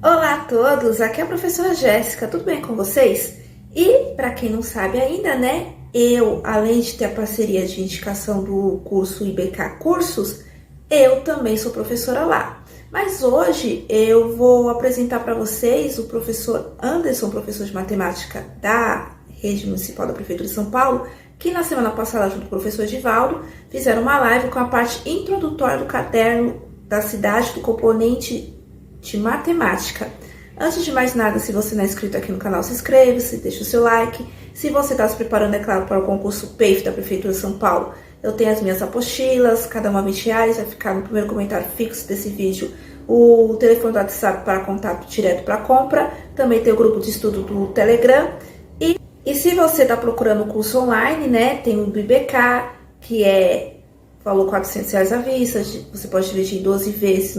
Olá a todos, aqui é a professora Jéssica, tudo bem com vocês? E para quem não sabe ainda, né, eu, além de ter a parceria de indicação do curso IBK Cursos, eu também sou professora lá. Mas hoje eu vou apresentar para vocês o professor Anderson, professor de matemática da Rede Municipal da Prefeitura de São Paulo, que na semana passada, junto com o professor Edivaldo, fizeram uma live com a parte introdutória do caderno da cidade do componente de matemática. Antes de mais nada, se você não é inscrito aqui no canal, se inscreva-se, deixa o seu like. Se você está se preparando, é claro, para o concurso PEIF da Prefeitura de São Paulo, eu tenho as minhas apostilas, cada uma R$ 20, vai ficar no primeiro comentário fixo desse vídeo o telefone do WhatsApp para contato direto para compra, também tem o grupo de estudo do Telegram. E se você está procurando o curso online, né, tem o do IBK, que é valor R$ 400 à vista, você pode dividir em 12 vezes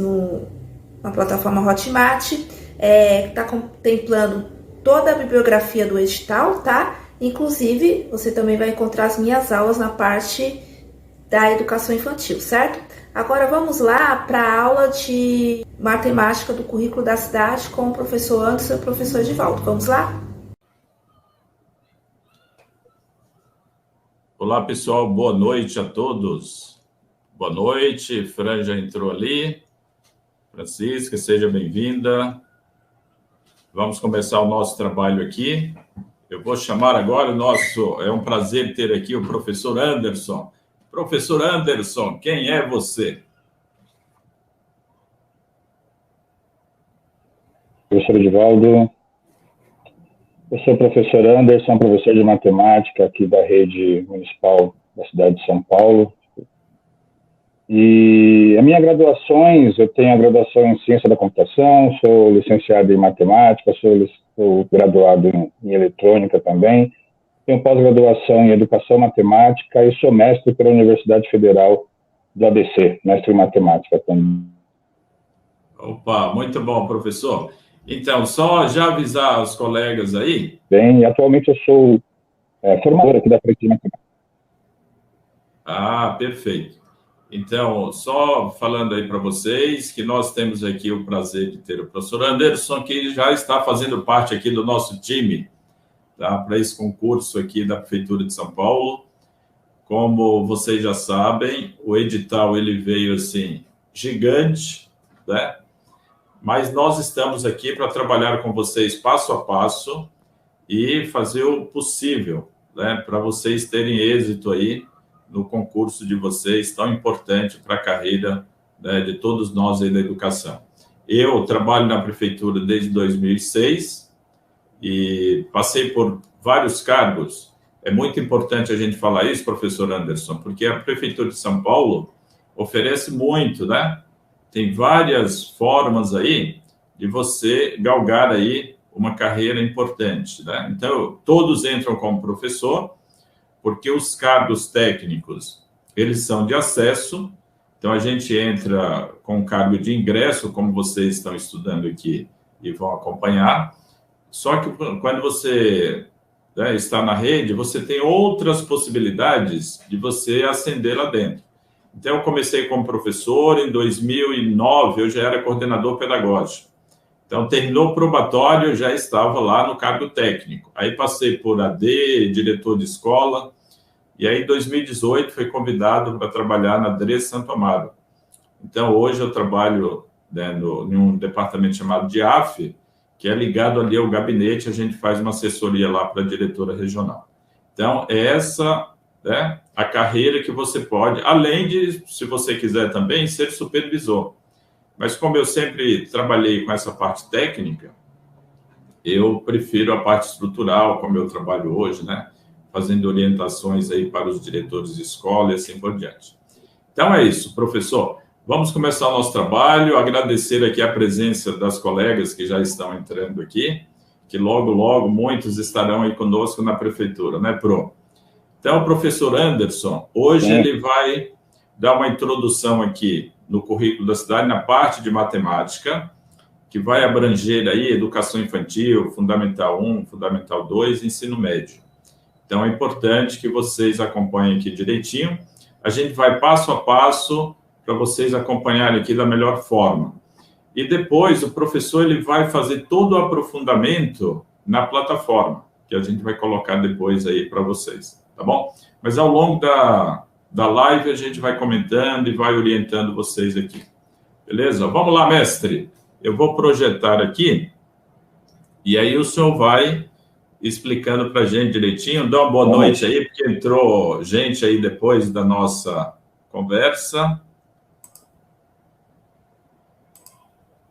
na plataforma Hotmart, está contemplando toda a bibliografia do edital, tá? Inclusive, você também vai encontrar as minhas aulas na parte da educação infantil, certo? Agora vamos lá para a aula de matemática do currículo da cidade com o professor Anderson e o professor Edivaldo. Vamos lá? Olá, pessoal. Boa noite a todos. Boa noite. Fran já entrou ali. Francisca, seja bem-vinda. Vamos começar o nosso trabalho aqui. Eu vou chamar agora é um prazer ter aqui o professor Anderson. Professor Anderson, quem é você? Professor Edivaldo, eu sou o professor Anderson, professor de matemática aqui da rede municipal da cidade de São Paulo. E as minhas graduações, eu tenho a graduação em ciência da computação, sou licenciado em matemática, sou graduado em eletrônica também, tenho pós-graduação em educação matemática e sou mestre pela Universidade Federal do ABC, mestre em matemática também. Opa, muito bom, professor. Então, só já avisar os colegas aí. Bem, atualmente eu sou formador aqui da Prefeitura de Matemática. Ah, perfeito. Então, só falando aí para vocês que nós temos aqui o prazer de ter o professor Anderson, que já está fazendo parte aqui do nosso time, tá? Para esse concurso aqui da Prefeitura de São Paulo. Como vocês já sabem, o edital ele veio assim gigante, né? Mas nós estamos aqui para trabalhar com vocês passo a passo e fazer o possível, né, para vocês terem êxito aí no concurso de vocês, tão importante para a carreira, né, de todos nós aí da educação. Eu trabalho na prefeitura desde 2006 e passei por vários cargos. É muito importante a gente falar isso, professor Anderson, porque a prefeitura de São Paulo oferece muito, né? Tem várias formas aí de você galgar aí uma carreira importante, né? Então, todos entram como professor, porque os cargos técnicos, eles são de acesso, então a gente entra com cargo de ingresso, como vocês estão estudando aqui e vão acompanhar, só que quando você, né, está na rede, você tem outras possibilidades de você ascender lá dentro. Então, eu comecei como professor, em 2009 eu já era coordenador pedagógico. Então, terminou o probatório, eu já estava lá no cargo técnico. Aí passei por AD, diretor de escola, e aí em 2018 fui convidado para trabalhar na DRE Santo Amaro. Então, hoje eu trabalho, né, em um departamento chamado DIAF, que é ligado ali ao gabinete, a gente faz uma assessoria lá para a diretora regional. Então, é essa, né, a carreira que você pode, além de, se você quiser também, ser supervisor. Mas como eu sempre trabalhei com essa parte técnica, eu prefiro a parte estrutural, como eu trabalho hoje, né, fazendo orientações aí para os diretores de escola e assim por diante. Então é isso, professor. Vamos começar o nosso trabalho, agradecer aqui a presença das colegas que já estão entrando aqui, que logo, logo, muitos estarão aí conosco na prefeitura, né, Pro? Então, o professor Anderson, hoje ele vai dar uma introdução aqui no currículo da cidade, na parte de matemática, que vai abranger aí educação infantil, Fundamental 1, Fundamental 2 e ensino médio. Então, é importante que vocês acompanhem aqui direitinho. A gente vai passo a passo para vocês acompanharem aqui da melhor forma. e depois o professor ele vai fazer todo o aprofundamento na plataforma, que a gente vai colocar depois aí para vocês, tá bom? Mas ao longo da live a gente vai comentando e vai orientando vocês aqui. Beleza? Vamos lá, mestre. Eu vou projetar aqui e aí o senhor vai explicando para a gente direitinho. Dá uma boa noite aí, porque entrou gente aí depois da nossa conversa.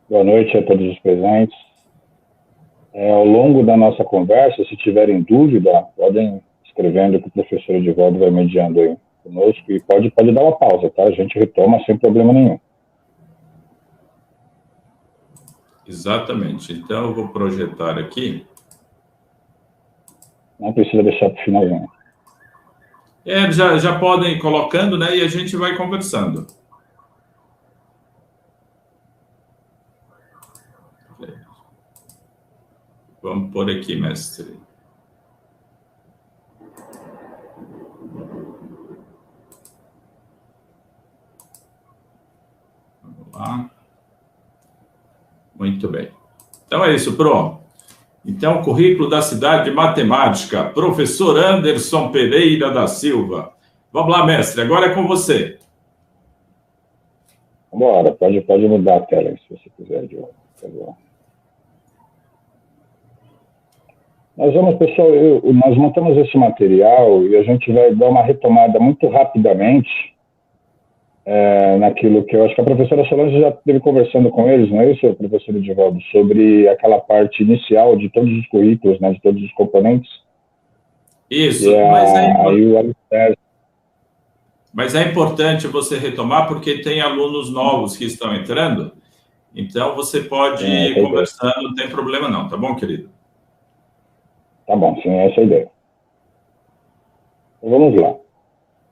Boa noite a todos os presentes. Ao longo da nossa conversa, se tiverem dúvida, podem escrevendo que o professor Edivaldo vai mediando aí conosco e pode dar uma pausa, tá? A gente retoma sem problema nenhum. Exatamente. Então, eu vou projetar aqui. Não precisa deixar para o finalzinho. Já podem ir colocando, né? E a gente vai conversando. Vamos por aqui, mestre. Vamos lá. Muito bem. Então é isso, Pro. Então, currículo da cidade de matemática, professor Anderson Pereira da Silva. Vamos lá, mestre, agora é com você. Bora, pode mudar a tela se você quiser, Diogo. Nós vamos, pessoal, nós montamos esse material e a gente vai dar uma retomada muito rapidamente naquilo que eu acho que a professora Solange já esteve conversando com eles, não é isso, professor Edivaldo, sobre aquela parte inicial de todos os currículos, né, de todos os componentes. Isso, mas é importante você retomar porque tem alunos novos que estão entrando, então você pode ir conversando, não tem problema não, tá bom, querido? Tá bom, sim, essa é a ideia. Então, vamos lá.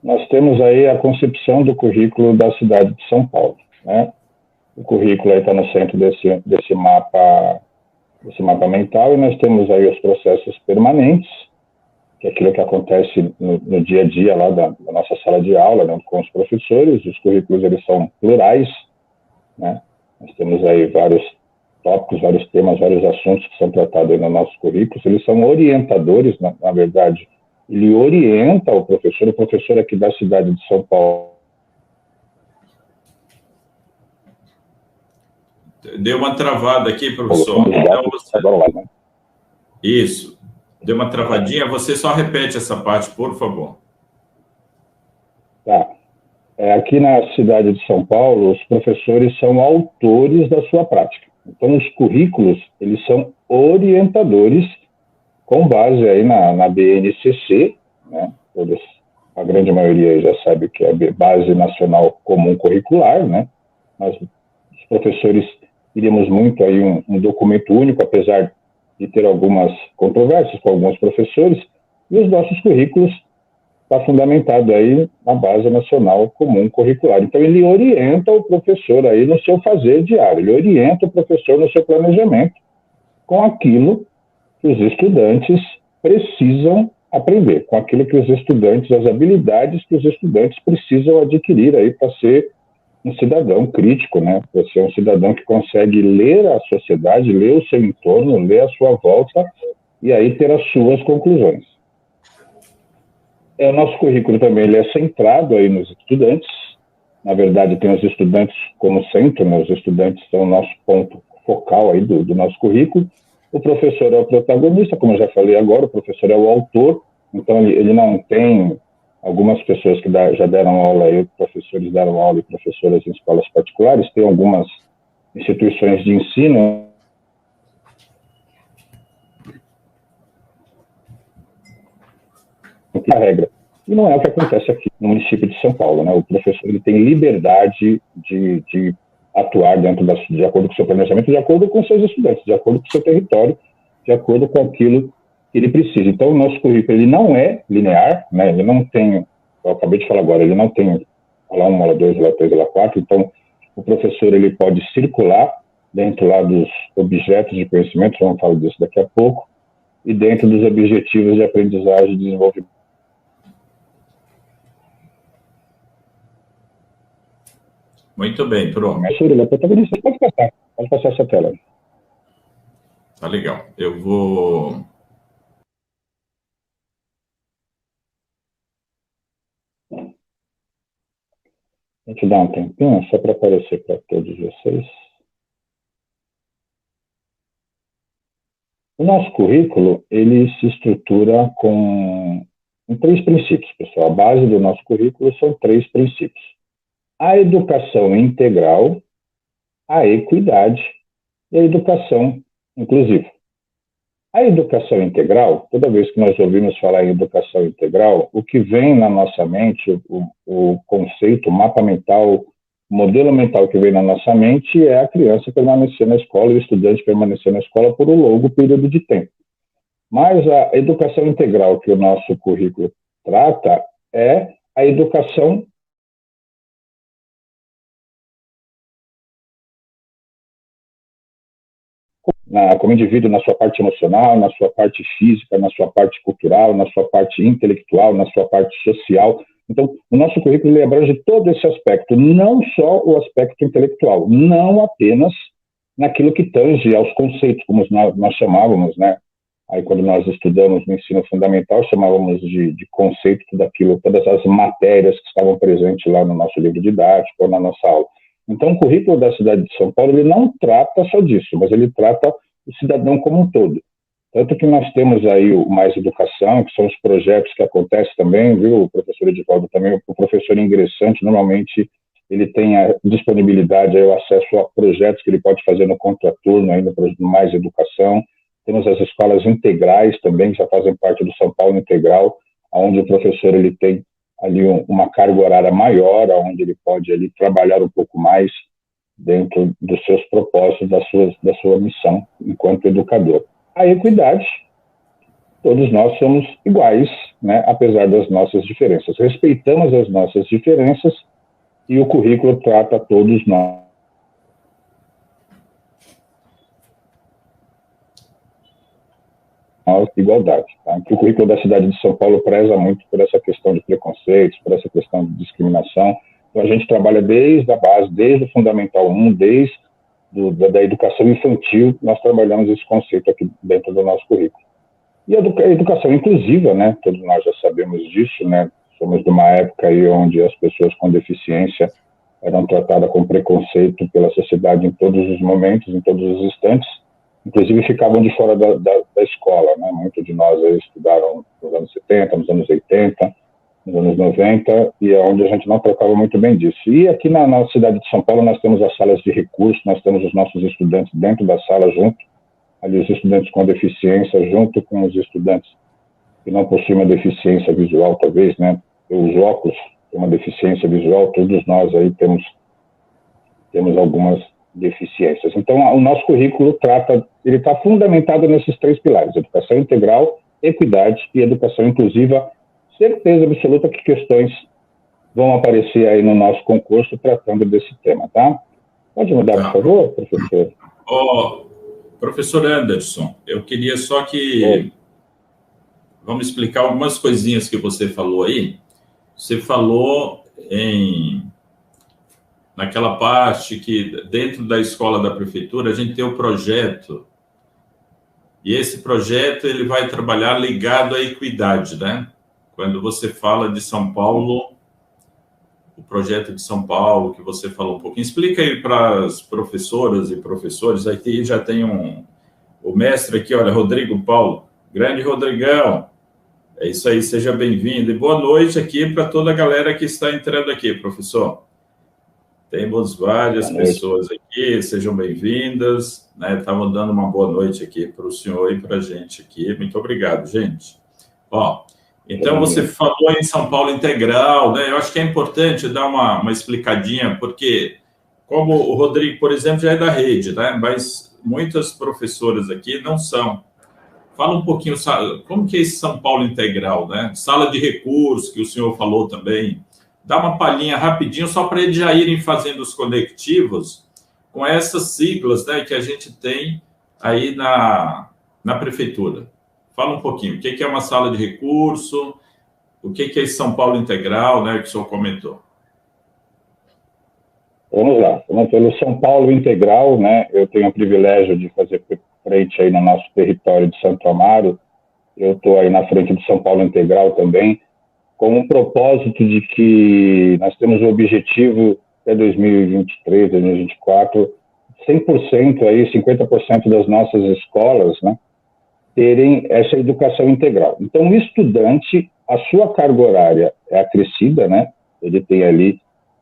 Nós temos aí a concepção do currículo da cidade de São Paulo, né? O currículo aí está no centro desse mapa mental, e nós temos aí os processos permanentes, que é aquilo que acontece no dia a dia lá da nossa sala de aula, né, com os professores. Os currículos, eles são plurais, né? Nós temos aí vários tópicos, vários temas, vários assuntos que são tratados aí no nosso currículo. Eles são orientadores, na verdade. Ele orienta o professor aqui da cidade de São Paulo. Deu uma travada aqui, professor. Isso. Deu uma travadinha. Você só repete essa parte, por favor. Tá. Aqui na cidade de São Paulo, os professores são autores da sua prática. Então, os currículos, eles são orientadores com base aí na BNCC, né? A grande maioria já sabe que é a Base Nacional Comum Curricular, né? Mas os professores queríamos muito aí um documento único, apesar de ter algumas controvérsias com alguns professores, e os nossos currículos está fundamentado aí na Base Nacional Comum Curricular. Então, ele orienta o professor aí no seu fazer diário, ele orienta o professor no seu planejamento com aquilo que os estudantes precisam aprender, com aquilo que os estudantes, as habilidades que os estudantes precisam adquirir aí para ser um cidadão crítico, né? Para ser um cidadão que consegue ler a sociedade, ler o seu entorno, ler a sua volta e aí ter as suas conclusões. O nosso currículo também ele é centrado aí nos estudantes. Na verdade, tem os estudantes como centro, né? Os estudantes são o nosso ponto focal aí do nosso currículo. O professor é o protagonista, como eu já falei agora, o professor é o autor, então ele não tem algumas pessoas que já deram aula aí, professores deram aula e professoras em escolas particulares, tem algumas instituições de ensino a regra. E não é o que acontece aqui no município de São Paulo, né? O professor ele tem liberdade de atuar de acordo com o seu planejamento, de acordo com seus estudantes, de acordo com o seu território, de acordo com aquilo que ele precisa. Então, o nosso currículo ele não é linear, né? Ele não tem, eu acabei de falar agora, ele não tem aula 1, aula 2, aula 3, aula 4. Então, o professor ele pode circular dentro lá dos objetos de conhecimento, vamos falar disso daqui a pouco, e dentro dos objetivos de aprendizagem e desenvolvimento. Muito bem, pronto. Ele é protagonista, pode passar. Pode passar essa tela. Tá legal. Eu vou... A gente dá um tempinho só para aparecer para todos vocês. O nosso currículo, ele se estrutura em 3 princípios, pessoal. A base do nosso currículo são 3 princípios. A educação integral, a equidade e a educação inclusiva. A educação integral, toda vez que nós ouvimos falar em educação integral, o que vem na nossa mente, o conceito, o mapa mental, o modelo mental que vem na nossa mente é a criança permanecer na escola e o estudante permanecer na escola por um longo período de tempo. Mas a educação integral que o nosso currículo trata é a educação como indivíduo, na sua parte emocional, na sua parte física, na sua parte cultural, na sua parte intelectual, na sua parte social. Então, o nosso currículo ele abrange todo esse aspecto, não só o aspecto intelectual, não apenas naquilo que tange aos conceitos, como nós chamávamos, né? Aí, quando nós estudamos no ensino fundamental, chamávamos de conceito tudo aquilo, todas as matérias que estavam presentes lá no nosso livro didático ou na nossa aula. Então, o currículo da cidade de São Paulo ele não trata só disso, mas ele trata o cidadão como um todo. Tanto que nós temos aí o Mais Educação, que são os projetos que acontecem também, viu, o professor Edivaldo também, o professor ingressante, normalmente, ele tem a disponibilidade, aí, o acesso a projetos que ele pode fazer no contraturno, aí no Mais Educação. Temos as escolas integrais também, que já fazem parte do São Paulo Integral, onde o professor ele tem ali uma carga horária maior, onde ele pode ali trabalhar um pouco mais dentro dos seus propósitos, da sua missão enquanto educador. A equidade, todos nós somos iguais, né, apesar das nossas diferenças. Respeitamos as nossas diferenças e o currículo trata todos nós. Igualdade. Tá? O currículo da cidade de São Paulo preza muito por essa questão de preconceitos, por essa questão de discriminação. Então, a gente trabalha desde a base, desde o Fundamental 1, desde da educação infantil, nós trabalhamos esse conceito aqui dentro do nosso currículo. E a educação inclusiva, né? Todos nós já sabemos disso, né? Somos de uma época aí onde as pessoas com deficiência eram tratadas com preconceito pela sociedade em todos os momentos, em todos os instantes. Inclusive ficavam de fora da escola, né? Muitos de nós aí estudaram nos anos 70, nos anos 80, nos anos 90, e é onde a gente não tratava muito bem disso. E aqui na nossa cidade de São Paulo nós temos as salas de recurso, nós temos os nossos estudantes dentro da sala junto, ali os estudantes com deficiência junto com os estudantes que não possuem uma deficiência visual, talvez, né? Os óculos têm uma deficiência visual, todos nós aí temos algumas deficiências. Então, o nosso currículo ele está fundamentado nesses 3 pilares: educação integral, equidade e educação inclusiva. Certeza absoluta que questões vão aparecer aí no nosso concurso tratando desse tema, tá? Pode mudar, por favor, professor? Professor Anderson, eu queria só que... Vamos explicar algumas coisinhas que você falou aí. Você falou naquela parte que dentro da escola da prefeitura a gente tem o projeto, e esse projeto ele vai trabalhar ligado à equidade, né? Quando você fala de São Paulo, o projeto de São Paulo, que você falou um pouquinho, explica aí para as professoras e professores. Aqui já tem o mestre aqui, olha, Rodrigo Paulo, grande Rodrigão, é isso aí, seja bem-vindo, e boa noite aqui para toda a galera que está entrando aqui, professor. Temos várias pessoas aqui, sejam bem-vindas, né? Estavam dando uma boa noite aqui para o senhor e para a gente aqui. Muito obrigado, gente. Então você falou em São Paulo Integral, né? Eu acho que é importante dar uma explicadinha, porque como o Rodrigo, por exemplo, já é da rede, né? Mas muitas professoras aqui não são. Fala um pouquinho, como que é esse São Paulo Integral, né? Sala de recursos, que o senhor falou também. Dá uma palhinha rapidinho, só para eles já irem fazendo os conectivos com essas siglas, né, que a gente tem aí na prefeitura. Fala um pouquinho, o que é uma sala de recurso, o que é esse São Paulo Integral, né, que o senhor comentou. Vamos lá, vamos pelo São Paulo Integral, né? Eu tenho o privilégio de fazer frente aí no nosso território de Santo Amaro. Eu estou aí na frente do São Paulo Integral também, com o propósito de que nós temos o objetivo até 2023, 2024, 100% aí, 50% das nossas escolas, né, terem essa educação integral. Então, o estudante, a sua carga horária é acrescida, né? Ele tem ali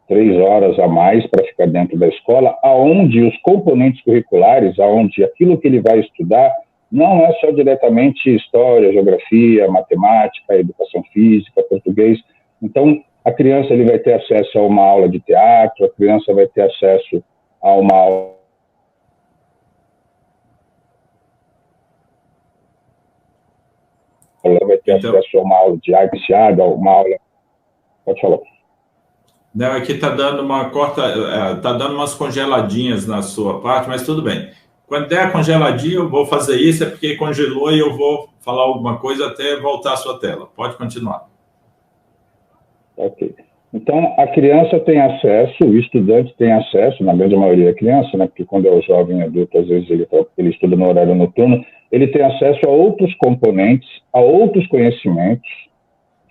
3 horas a mais para ficar dentro da escola, aonde os componentes curriculares, aonde aquilo que ele vai estudar não é só diretamente história, geografia, matemática, educação física, português. Então, a criança ele vai ter acesso a uma aula de teatro, a criança vai ter acesso a uma aula vai ter acesso a uma aula de arte, uma aula... Pode falar. Não, aqui está dando tá dando umas congeladinhas na sua parte, mas tudo bem. Quando der a congeladinha, eu vou fazer isso, é porque congelou e eu vou falar alguma coisa até voltar a sua tela. Pode continuar. Ok. Então, a criança tem acesso, o estudante tem acesso, na grande maioria é criança, né, porque quando é o jovem adulto, às vezes ele estuda no horário noturno, ele tem acesso a outros componentes, a outros conhecimentos,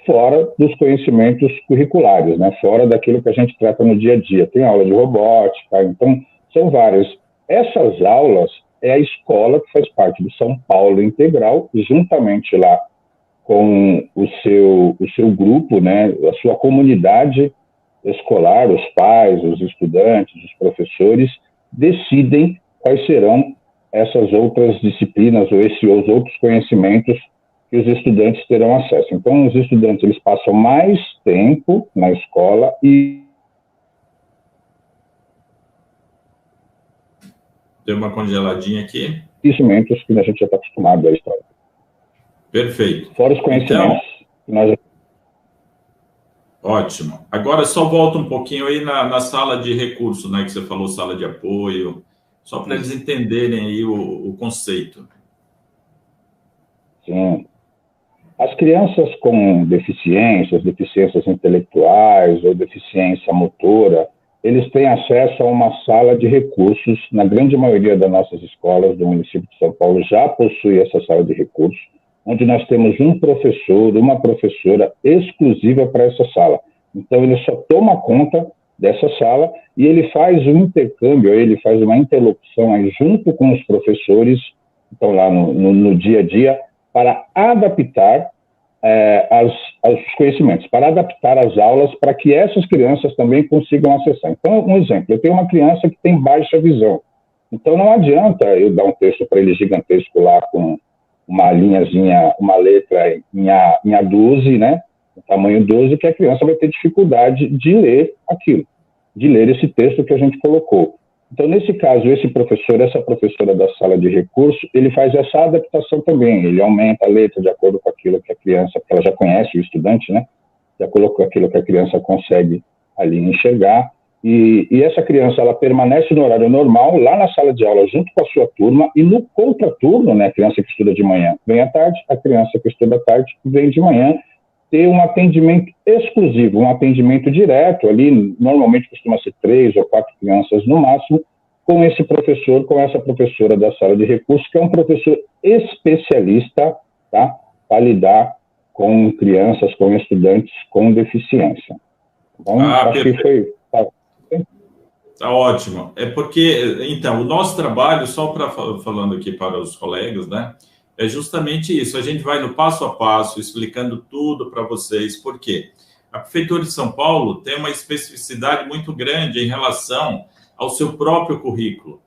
fora dos conhecimentos curriculares, né, fora daquilo que a gente trata no dia a dia. Tem aula de robótica, então são várias. Essas aulas é a escola que faz parte do São Paulo Integral, juntamente lá com o seu grupo, né, a sua comunidade escolar, os pais, os estudantes, os professores, decidem quais serão essas outras disciplinas ou os outros conhecimentos que os estudantes terão acesso. Então, os estudantes eles passam mais tempo na escola e... Deu uma congeladinha aqui. Conhecimentos que a gente já está acostumado a história. Perfeito. Fora os conhecimentos que nós... Ótimo. Agora só volta um pouquinho aí na sala de recurso, né, que você falou, sala de apoio, só para eles entenderem aí o conceito. Sim. As crianças com deficiências intelectuais ou deficiência motora, eles têm acesso a uma sala de recursos. Na grande maioria das nossas escolas do município de São Paulo já possui essa sala de recursos, onde nós temos um professor, uma professora exclusiva para essa sala. Então, ele só toma conta dessa sala e ele faz um intercâmbio, ele faz uma interlocução aí junto com os professores, então lá no dia a dia, para adaptar aos conhecimentos, para adaptar as aulas para que essas crianças também consigam acessar. Então, um exemplo, eu tenho uma criança que tem baixa visão, então não adianta eu dar um texto para ele gigantesco lá com uma linhazinha, uma letra em A12, né, tamanho 12, que a criança vai ter dificuldade de ler aquilo, de ler esse texto que a gente colocou. Então, nesse caso, esse professor, essa professora da sala de recurso, ele faz essa adaptação também, ele aumenta a letra de acordo com aquilo que a criança, porque ela já conhece o estudante, né, de acordo com aquilo que a criança consegue ali enxergar, e essa criança, ela permanece no horário normal, lá na sala de aula, junto com a sua turma, e no contraturno, né, a criança que estuda de manhã vem à tarde, a criança que estuda à tarde vem de manhã, ter um atendimento exclusivo, um atendimento direto, ali normalmente costuma ser 3 ou 4 crianças no máximo, com esse professor, com essa professora da sala de recursos, que é um professor especialista, tá, para lidar com crianças, com estudantes com deficiência. Então, acho que foi... Tá ótimo. É porque, então, o nosso trabalho, só falando aqui para os colegas, né, é justamente isso. A gente vai no passo a passo, explicando tudo para vocês. Por quê? A Prefeitura de São Paulo tem uma especificidade muito grande em relação ao seu próprio currículo.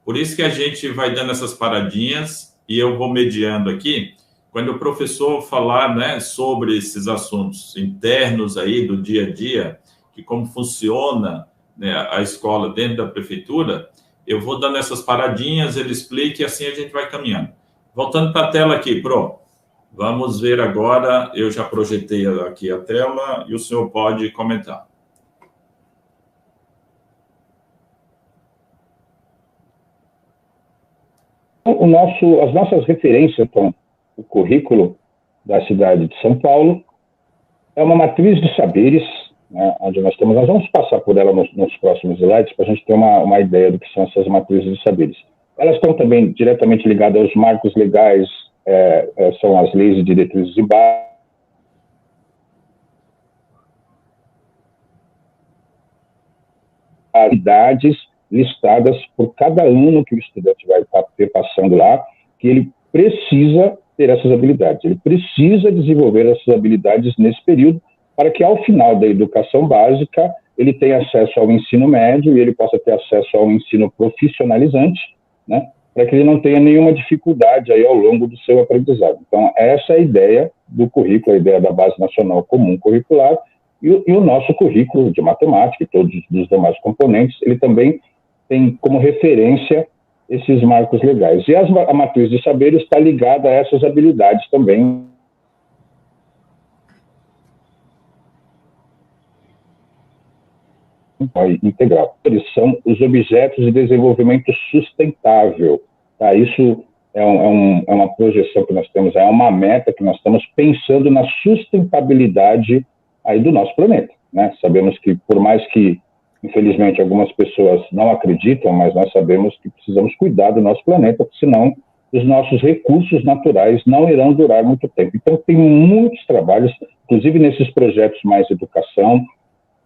Por isso que a gente vai dando essas paradinhas e eu vou mediando aqui. Quando o professor falar, né, sobre esses assuntos internos aí do dia a dia, de como funciona, né, a escola dentro da prefeitura, eu vou dando essas paradinhas, ele explica e assim a gente vai caminhando. Voltando para a tela aqui, Pro. Vamos ver agora, eu já projetei aqui a tela e o senhor pode comentar. As nossas referências, então, o currículo da cidade de São Paulo é uma matriz de saberes, né, onde nós vamos passar por ela nos próximos slides para a gente ter uma ideia do que são essas matrizes de saberes. Elas estão também diretamente ligadas aos marcos legais, são as leis e diretrizes de base, habilidades listadas por cada ano que o estudante vai estar passando lá, que ele precisa ter essas habilidades, ele precisa desenvolver essas habilidades nesse período, para que ao final da educação básica ele tenha acesso ao ensino médio e ele possa ter acesso ao ensino profissionalizante, né, para que ele não tenha nenhuma dificuldade aí ao longo do seu aprendizado. Então, essa é a ideia do currículo, a ideia da Base Nacional Comum Curricular, e o nosso currículo de matemática e todos os demais componentes, ele também tem como referência esses marcos legais. E a matriz de saberes está ligada a essas habilidades também. Integral. Eles são os objetos de desenvolvimento sustentável. Tá? Isso é uma projeção que nós temos, é uma meta que nós estamos pensando na sustentabilidade aí do nosso planeta, né? Sabemos que, por mais que, infelizmente, algumas pessoas não acreditam, mas nós sabemos que precisamos cuidar do nosso planeta, porque senão os nossos recursos naturais não irão durar muito tempo. Então, tem muitos trabalhos, inclusive nesses projetos mais educação,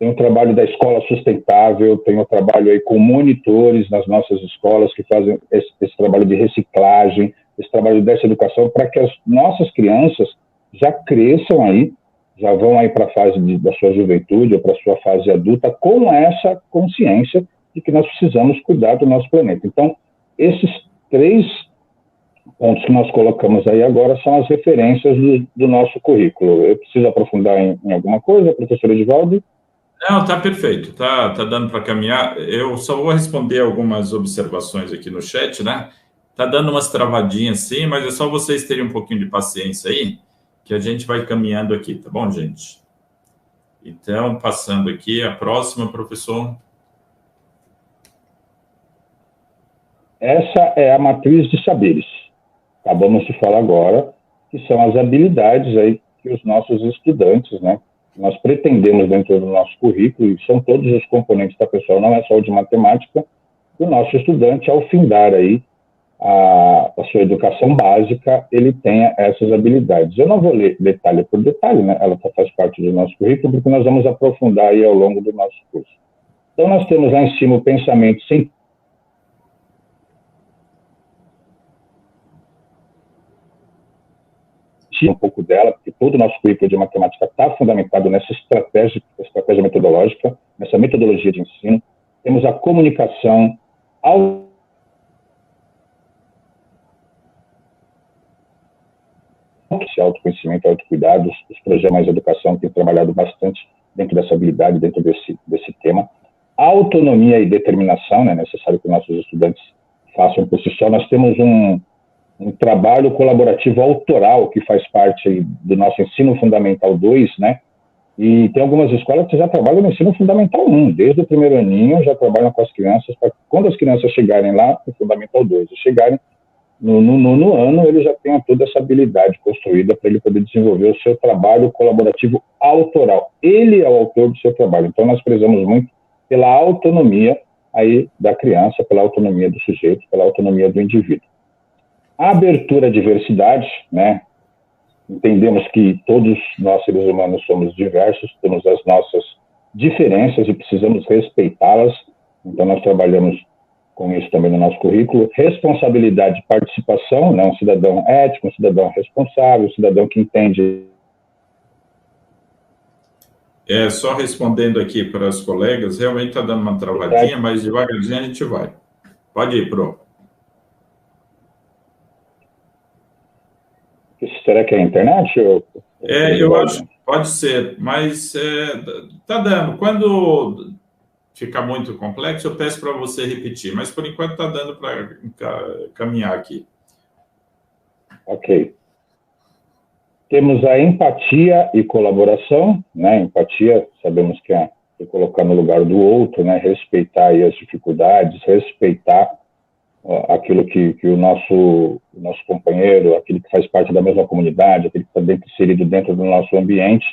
tem o trabalho da escola sustentável, tem o trabalho aí com monitores nas nossas escolas que fazem esse trabalho de reciclagem, esse trabalho dessa educação, para que as nossas crianças já cresçam aí, já vão aí para a fase da sua juventude ou para a sua fase adulta com essa consciência de que nós precisamos cuidar do nosso planeta. Então, esses 3 pontos que nós colocamos aí agora são as referências do nosso currículo. Eu preciso aprofundar em alguma coisa, professor Edivaldo? Não, está perfeito, tá dando para caminhar. Eu só vou responder algumas observações aqui no chat, né? Tá dando umas travadinhas sim, mas é só vocês terem um pouquinho de paciência aí, que a gente vai caminhando aqui, tá bom, gente? Então, passando aqui, a próxima, professor. Essa é a matriz de saberes. Acabamos de falar agora, que são as habilidades aí que os nossos estudantes, né, nós pretendemos dentro do nosso currículo, e são todos os componentes, tá, pessoal? Não é só o de matemática, o nosso estudante, ao findar aí a sua educação básica, ele tenha essas habilidades. Eu não vou ler detalhe por detalhe, né? Ela faz parte do nosso currículo, porque nós vamos aprofundar aí ao longo do nosso curso. Então, nós temos lá em cima o pensamento científico, um pouco dela, porque todo o nosso currículo de matemática está fundamentado nessa estratégia metodológica, nessa metodologia de ensino. Temos a comunicação, autoconhecimento, autocuidado, os projetos mais educação têm trabalhado bastante dentro dessa habilidade, dentro desse tema. Autonomia e determinação, né, é necessário que nossos estudantes façam por si só. Nós temos um trabalho colaborativo autoral que faz parte do nosso ensino fundamental 2, né, e tem algumas escolas que já trabalham no ensino fundamental 1, desde o primeiro aninho já trabalham com as crianças, para quando as crianças chegarem lá no fundamental 2 e chegarem no nono ano, ele já tenha toda essa habilidade construída para ele poder desenvolver o seu trabalho colaborativo autoral. Ele é o autor do seu trabalho, então nós prezamos muito pela autonomia aí da criança, pela autonomia do sujeito, pela autonomia do indivíduo. A abertura à diversidade, né? Entendemos que todos nós, seres humanos, somos diversos, temos as nossas diferenças e precisamos respeitá-las, então nós trabalhamos com isso também no nosso currículo. Responsabilidade e participação, né? Um cidadão ético, um cidadão responsável, um cidadão que entende. Só respondendo aqui para os colegas, realmente está dando uma travadinha, mas devagarzinho a gente vai. Pode ir, Pro. Será que é a internet? Eu acho que pode ser, mas está dando. Quando ficar muito complexo, eu peço para você repetir, mas por enquanto está dando para caminhar aqui. Ok. Temos a empatia e colaboração, né? Empatia, sabemos que é se colocar no lugar do outro, né? Respeitar aí as dificuldades, respeitar aquilo que o nosso companheiro, aquele que faz parte da mesma comunidade, aquele que está inserido dentro do nosso ambiente,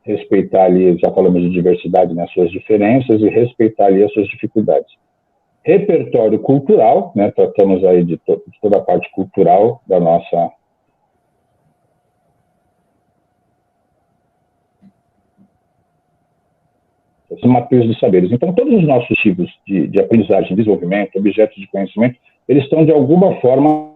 respeitar ali, já falamos de diversidade, né, suas diferenças, e respeitar ali as suas dificuldades. Repertório cultural, né, tratamos aí de toda a parte cultural da nossa matriz de saberes. Então, todos os nossos tipos de aprendizagem, desenvolvimento, objetos de conhecimento, eles estão, de alguma forma,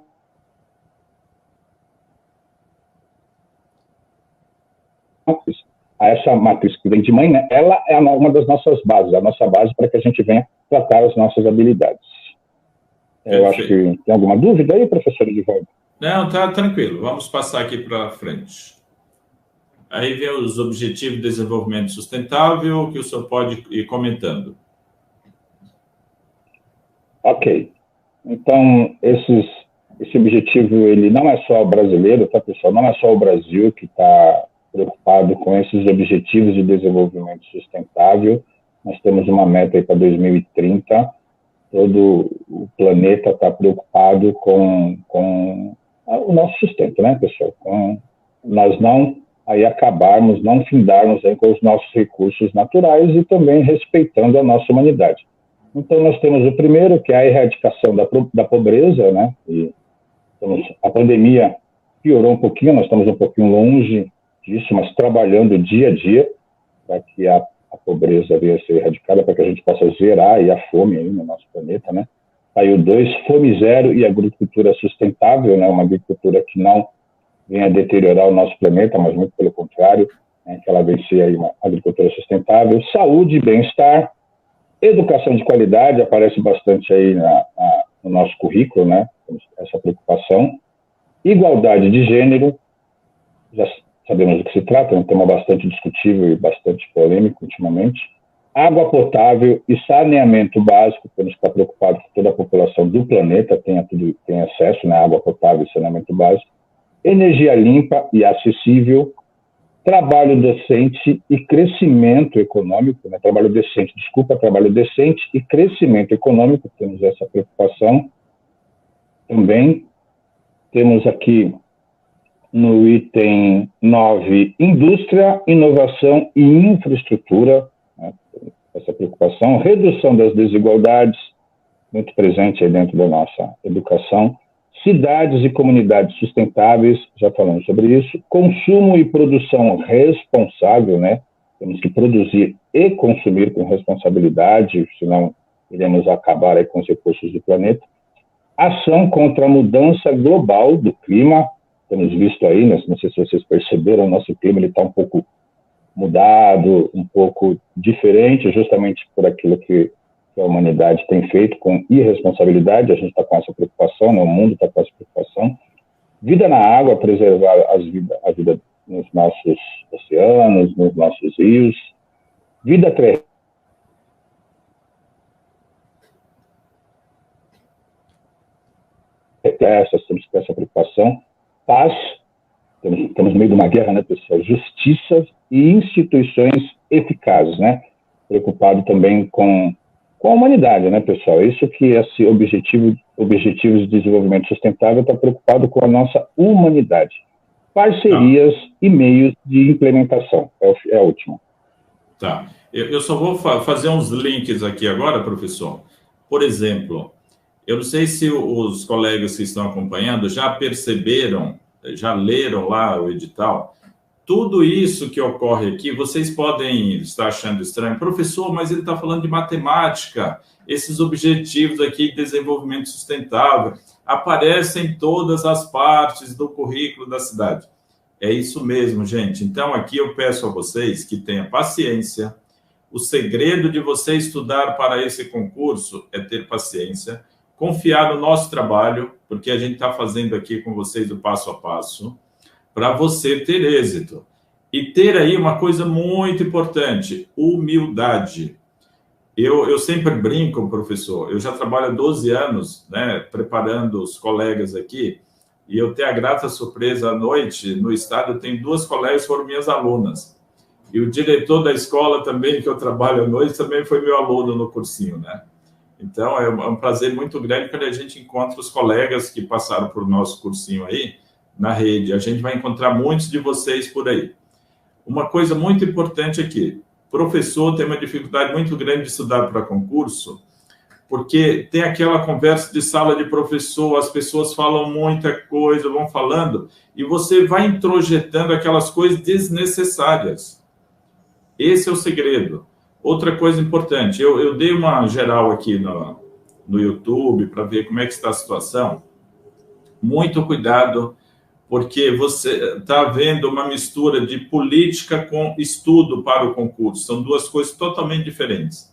a essa matriz que vem de mãe, né, ela é uma das nossas bases, a nossa base para que a gente venha tratar as nossas habilidades. Eu acho que tem alguma dúvida aí, professor Edivaldo? Não, tá tranquilo. Vamos passar aqui para frente. Aí vem os Objetivos de Desenvolvimento Sustentável, que o senhor pode ir comentando. Ok. Então, esse objetivo, ele não é só brasileiro, tá, pessoal? Não é só o Brasil que está preocupado com esses Objetivos de Desenvolvimento Sustentável. Nós temos uma meta aí para 2030. Todo o planeta está preocupado com o nosso sustento, né, pessoal? Com nós não aí acabarmos, não findarmos aí com os nossos recursos naturais e também respeitando a nossa humanidade. Então, nós temos o primeiro, que é a erradicação da pobreza, né? E a pandemia piorou um pouquinho, nós estamos um pouquinho longe disso, mas trabalhando dia a dia para que a pobreza venha a ser erradicada, para que a gente possa zerar aí a fome aí no nosso planeta, né? Aí o 2, fome zero e agricultura sustentável, né? Uma agricultura que não venha deteriorar o nosso planeta, mas muito pelo contrário, né? Que ela venha ser aí uma agricultura sustentável. Saúde e bem-estar, educação de qualidade, aparece bastante aí no nosso currículo, né? Essa preocupação. Igualdade de gênero, já sabemos do que se trata, é um tema bastante discutível e bastante polêmico ultimamente. Água potável e saneamento básico, temos que estar preocupados que toda a população do planeta tenha acesso, né, à água potável e saneamento básico. Energia limpa e acessível, trabalho decente e crescimento econômico, né, trabalho decente e crescimento econômico, temos essa preocupação. Também temos aqui no item 9, indústria, inovação e infraestrutura, né, essa preocupação, redução das desigualdades, muito presente aí dentro da nossa educação, cidades e comunidades sustentáveis, já falamos sobre isso, consumo e produção responsável, né, temos que produzir e consumir com responsabilidade, senão iremos acabar aí com os recursos do planeta, ação contra a mudança global do clima, temos visto aí, né, não sei se vocês perceberam, o nosso clima está um pouco mudado, um pouco diferente, justamente por aquilo que a humanidade tem feito com irresponsabilidade, a gente está com essa preocupação, né, o mundo está com essa preocupação. Vida na água, preservar a vida nos nossos oceanos, nos nossos rios. Vida terrestre. Temos que ter essa preocupação. Paz, estamos no meio de uma guerra, né, pessoal? Justiça e instituições eficazes, né? Preocupado também com a humanidade, né, pessoal? Isso que esse Objetivos de Desenvolvimento Sustentável está preocupado com a nossa humanidade. Parcerias e meios de implementação, é a última. Tá. Eu só vou fazer uns links aqui agora, professor. Por exemplo, eu não sei se os colegas que estão acompanhando já perceberam, já leram lá o edital. Tudo isso que ocorre aqui, vocês podem estar achando estranho. Professor, mas ele está falando de matemática. Esses objetivos aqui de desenvolvimento sustentável aparecem em todas as partes do currículo da cidade. É isso mesmo, gente. Então, aqui eu peço a vocês que tenham paciência. O segredo de você estudar para esse concurso é ter paciência, confiar no nosso trabalho, porque a gente está fazendo aqui com vocês o passo a passo, para você ter êxito. E ter aí uma coisa muito importante, humildade. Eu sempre brinco, professor, eu já trabalho há 12 anos, né, preparando os colegas aqui, e eu tenho a grata surpresa à noite, no estado, eu tenho 2 colegas que foram minhas alunas. E o diretor da escola também, que eu trabalho à noite, também foi meu aluno no cursinho, né? Então, é um prazer muito grande quando a gente encontra os colegas que passaram por nosso cursinho aí, na rede. A gente vai encontrar muitos de vocês por aí. Uma coisa muito importante aqui, professor tem uma dificuldade muito grande de estudar para concurso, porque tem aquela conversa de sala de professor, as pessoas falam muita coisa, vão falando, e você vai introjetando aquelas coisas desnecessárias. Esse é o segredo. Outra coisa importante, eu dei uma geral aqui no YouTube para ver como é que está a situação. Muito cuidado, porque você está vendo uma mistura de política com estudo para o concurso. São duas coisas totalmente diferentes.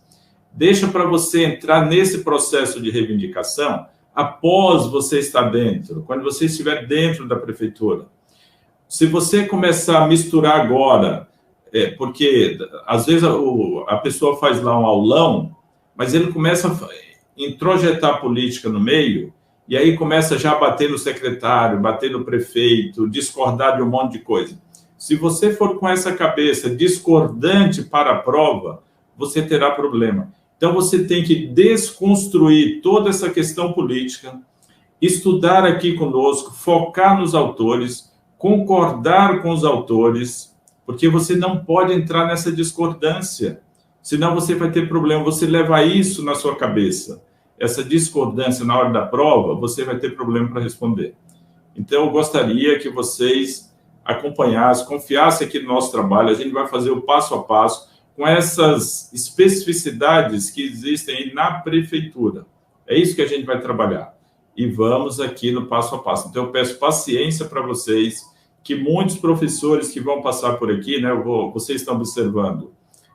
Deixa para você entrar nesse processo de reivindicação após você estar dentro, quando você estiver dentro da prefeitura. Se você começar a misturar agora, porque às vezes a pessoa faz lá um aulão, mas ele começa a introjetar política no meio, e aí começa já a bater no secretário, bater no prefeito, discordar de um monte de coisa. Se você for com essa cabeça discordante para a prova, você terá problema. Então, você tem que desconstruir toda essa questão política, estudar aqui conosco, focar nos autores, concordar com os autores, porque você não pode entrar nessa discordância, senão você vai ter problema. Você leva isso na sua cabeça, essa discordância na hora da prova, você vai ter problema para responder. Então, eu gostaria que vocês acompanhassem, confiassem aqui no nosso trabalho, a gente vai fazer o passo a passo, com essas especificidades que existem aí na prefeitura. É isso que a gente vai trabalhar. E vamos aqui no passo a passo. Então, eu peço paciência para vocês, que muitos professores que vão passar por aqui, né, vocês estão observando,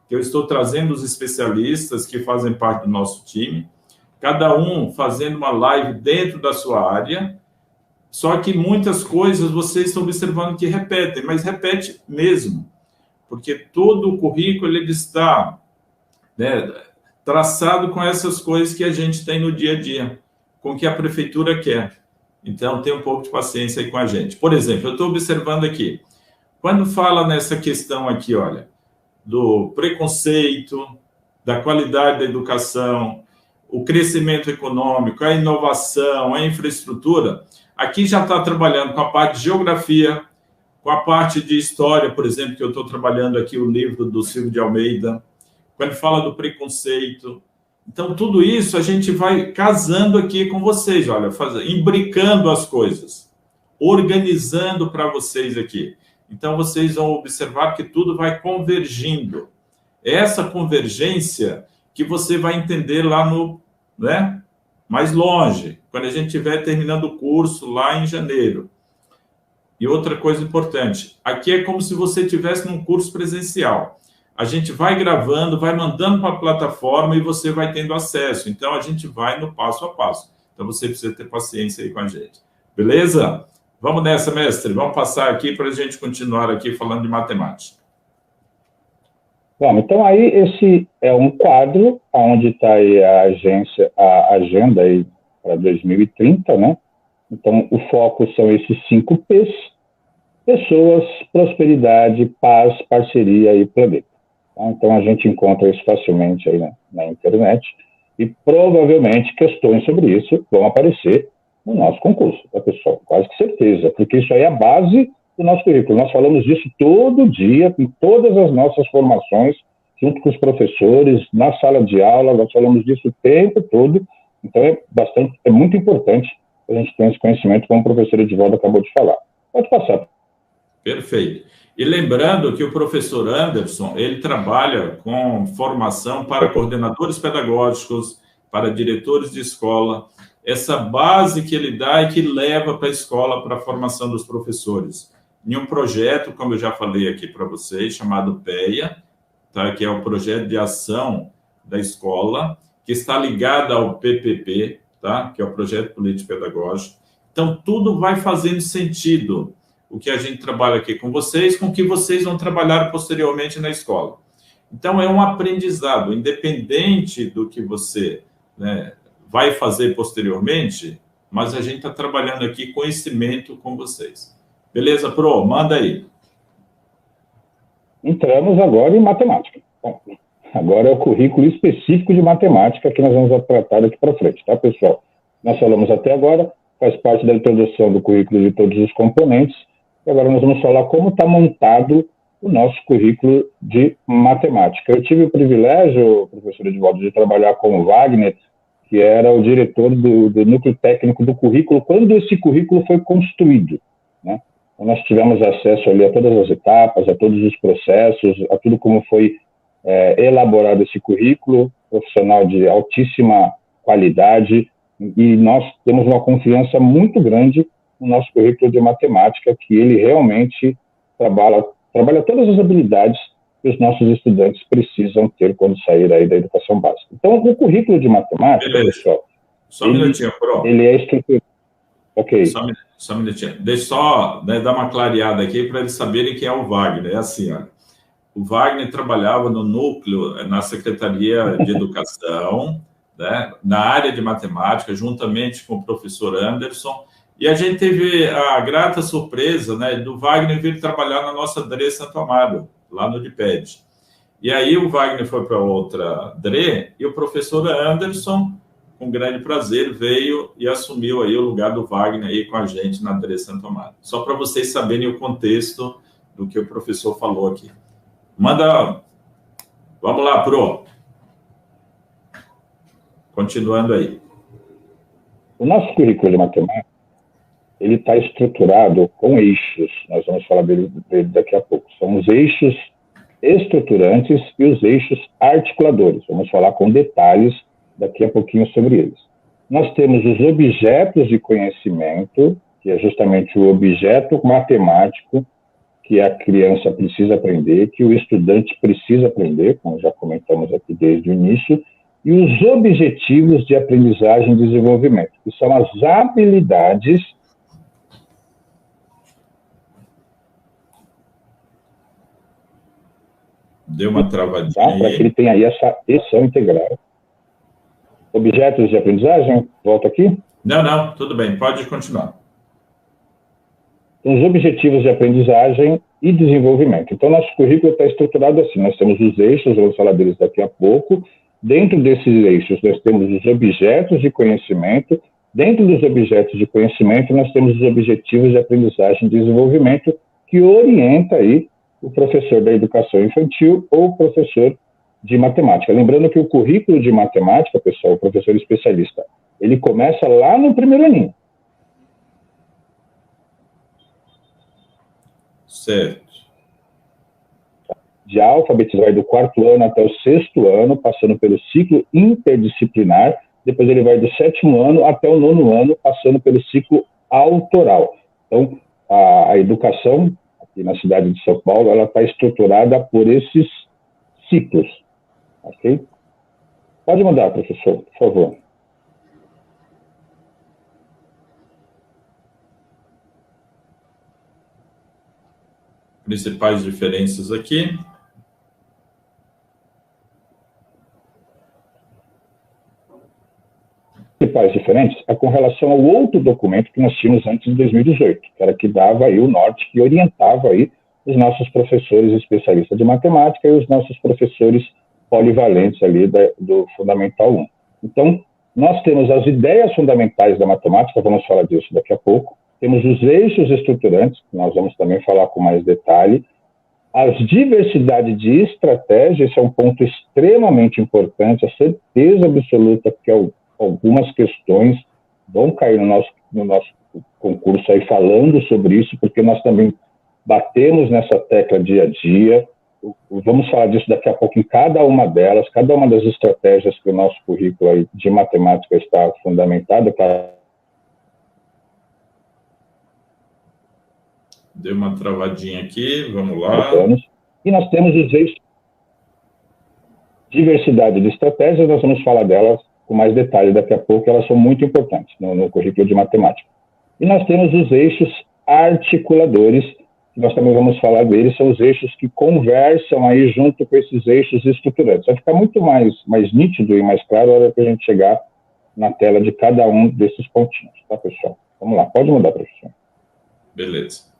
que eu estou trazendo os especialistas que fazem parte do nosso time, cada um fazendo uma live dentro da sua área, só que muitas coisas vocês estão observando que repetem, mas repete mesmo. Porque todo o currículo ele está, né, traçado com essas coisas que a gente tem no dia a dia, com o que a prefeitura quer. Então, tenha um pouco de paciência aí com a gente. Por exemplo, eu estou observando aqui, quando fala nessa questão aqui, olha, do preconceito, da qualidade da educação, o crescimento econômico, a inovação, a infraestrutura, aqui já está trabalhando com a parte de geografia, com a parte de história, por exemplo, que eu estou trabalhando aqui, o livro do Silvio de Almeida, quando fala do preconceito. Então, tudo isso a gente vai casando aqui com vocês, olha, imbricando as coisas, organizando para vocês aqui. Então, vocês vão observar que tudo vai convergindo. Essa convergência que você vai entender lá né, mais longe, quando a gente estiver terminando o curso lá em janeiro. E outra coisa importante, aqui é como se você estivesse num curso presencial. A gente vai gravando, vai mandando para a plataforma e você vai tendo acesso. Então, a gente vai no passo a passo. Então, você precisa ter paciência aí com a gente. Beleza? Vamos nessa, mestre. Vamos passar aqui para a gente continuar aqui falando de matemática. Bom, então aí esse é um quadro onde está aí a agenda aí para 2030, né? Então, o foco são esses 5 P's: pessoas, prosperidade, paz, parceria e planeta. Então, a gente encontra isso facilmente aí na internet e provavelmente questões sobre isso vão aparecer no nosso concurso, tá, pessoal? Quase que certeza, porque isso aí é a base do nosso currículo. Nós falamos disso todo dia, em todas as nossas formações, junto com os professores, na sala de aula, nós falamos disso o tempo todo. Então, é muito importante a gente ter esse conhecimento, como o professor Edivaldo acabou de falar. Pode passar. Perfeito. E lembrando que o professor Anderson, ele trabalha com formação para coordenadores pedagógicos, para diretores de escola, essa base que ele dá e que leva para a escola para a formação dos professores. Em um projeto, como eu já falei aqui para vocês, chamado PEA, tá? Que é o projeto de ação da escola, que está ligado ao PPP, tá? Que é o projeto político pedagógico. Então, tudo vai fazendo sentido, o que a gente trabalha aqui com vocês, com o que vocês vão trabalhar posteriormente na escola. Então, é um aprendizado, independente do que você, né, vai fazer posteriormente, mas a gente está trabalhando aqui conhecimento com vocês. Beleza, Pro? Manda aí. Entramos agora em matemática. Bom, agora é o currículo específico de matemática que nós vamos tratar daqui para frente, tá, pessoal? Nós falamos até agora, faz parte da introdução do currículo de todos os componentes, e agora nós vamos falar como está montado o nosso currículo de matemática. Eu tive o privilégio, professor Edivaldo, de trabalhar com o Wagner, que era o diretor do núcleo técnico do currículo, quando esse currículo foi construído, né? Então, nós tivemos acesso ali a todas as etapas, a todos os processos, a tudo como foi elaborado esse currículo, profissional de altíssima qualidade, e nós temos uma confiança muito grande no nosso currículo de matemática, que ele realmente trabalha todas as habilidades que os nossos estudantes precisam ter quando sair aí da educação básica. Então, o currículo de matemática, pessoal, só um minutinho, Pro. Ele é estruturado. Ok. Só um minutinho. Deixa só dar uma clareada aqui para eles saberem quem é o Wagner. É assim, olha. O Wagner trabalhava no núcleo, na Secretaria de Educação, né, na área de matemática, juntamente com o professor Anderson, e a gente teve a grata surpresa, né, do Wagner vir trabalhar na nossa DRE Santo Amaro, lá no DIPED. E aí o Wagner foi para outra DRE, e o professor Anderson, com grande prazer, veio e assumiu aí o lugar do Wagner aí com a gente na DRE Santo Amaro. Só para vocês saberem o contexto do que o professor falou aqui. Vamos lá, Pro. Continuando aí. O nosso currículo de matemática, ele está estruturado com eixos. Nós vamos falar dele daqui a pouco. São os eixos estruturantes e os eixos articuladores. Vamos falar com detalhes daqui a pouquinho sobre eles. Nós temos os objetos de conhecimento, que é justamente o objeto matemático que a criança precisa aprender, que o estudante precisa aprender, como já comentamos aqui desde o início, e os objetivos de aprendizagem e desenvolvimento, que são as habilidades Deu uma travadinha para que ele tenha aí essa ação integral. Objetos de aprendizagem, volta aqui? Não, tudo bem, pode continuar. Os objetivos de aprendizagem e desenvolvimento. Então, nosso currículo está estruturado assim, nós temos os eixos, vamos falar deles daqui a pouco. Dentro desses eixos, nós temos os objetos de conhecimento. Dentro dos objetos de conhecimento, nós temos os objetivos de aprendizagem e desenvolvimento, que orienta aí o professor da educação infantil ou o professor de matemática. Lembrando que o currículo de matemática, pessoal, o professor especialista, ele começa lá no primeiro aninho. Certo. De alfabetizar, vai do 4º ano até o 6º ano, passando pelo ciclo interdisciplinar, depois ele vai do 7º ano até o 9º ano, passando pelo ciclo autoral. Então, a educação aqui na cidade de São Paulo, ela está estruturada por esses ciclos, ok? Pode mudar, professor, por favor. Principais diferenças aqui. Principais diferentes é com relação ao outro documento que nós tínhamos antes de 2018, que era que dava aí o norte, que orientava aí os nossos professores especialistas de matemática e os nossos professores polivalentes ali do Fundamental 1. Então, nós temos as ideias fundamentais da matemática, vamos falar disso daqui a pouco. Temos os eixos estruturantes, que nós vamos também falar com mais detalhe. As diversidades de estratégia, esse é um ponto extremamente importante, a certeza absoluta que algumas questões vão cair no nosso concurso aí falando sobre isso, porque nós também batemos nessa tecla dia a dia. Vamos falar disso daqui a pouco em cada uma delas, cada uma das estratégias que o nosso currículo aí de matemática está fundamentado para... Deu uma travadinha aqui, vamos lá. E nós temos os eixos. Diversidade de estratégias, nós vamos falar delas com mais detalhe daqui a pouco, elas são muito importantes no currículo de matemática. E nós temos os eixos articuladores, que nós também vamos falar deles, são os eixos que conversam aí junto com esses eixos estruturantes. Vai ficar muito mais nítido e mais claro na hora que a gente chegar na tela de cada um desses pontinhos, tá, pessoal? Vamos lá, pode mudar, professor. Beleza.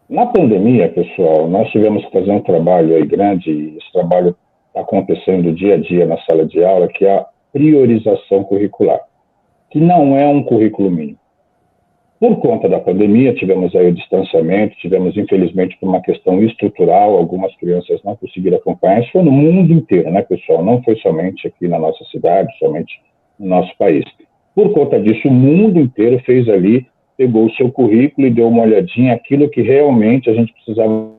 Na pandemia, pessoal, nós tivemos que fazer um trabalho aí grande, e esse trabalho está acontecendo dia a dia na sala de aula, que é a priorização curricular, que não é um currículo mínimo. Por conta da pandemia, tivemos aí o distanciamento, tivemos, infelizmente, por uma questão estrutural, algumas crianças não conseguiram acompanhar. Isso foi no mundo inteiro, né, pessoal? Não foi somente aqui na nossa cidade, somente no nosso país. Por conta disso, o mundo inteiro fez ali, pegou o seu currículo e deu uma olhadinha, aquilo que realmente a gente precisava.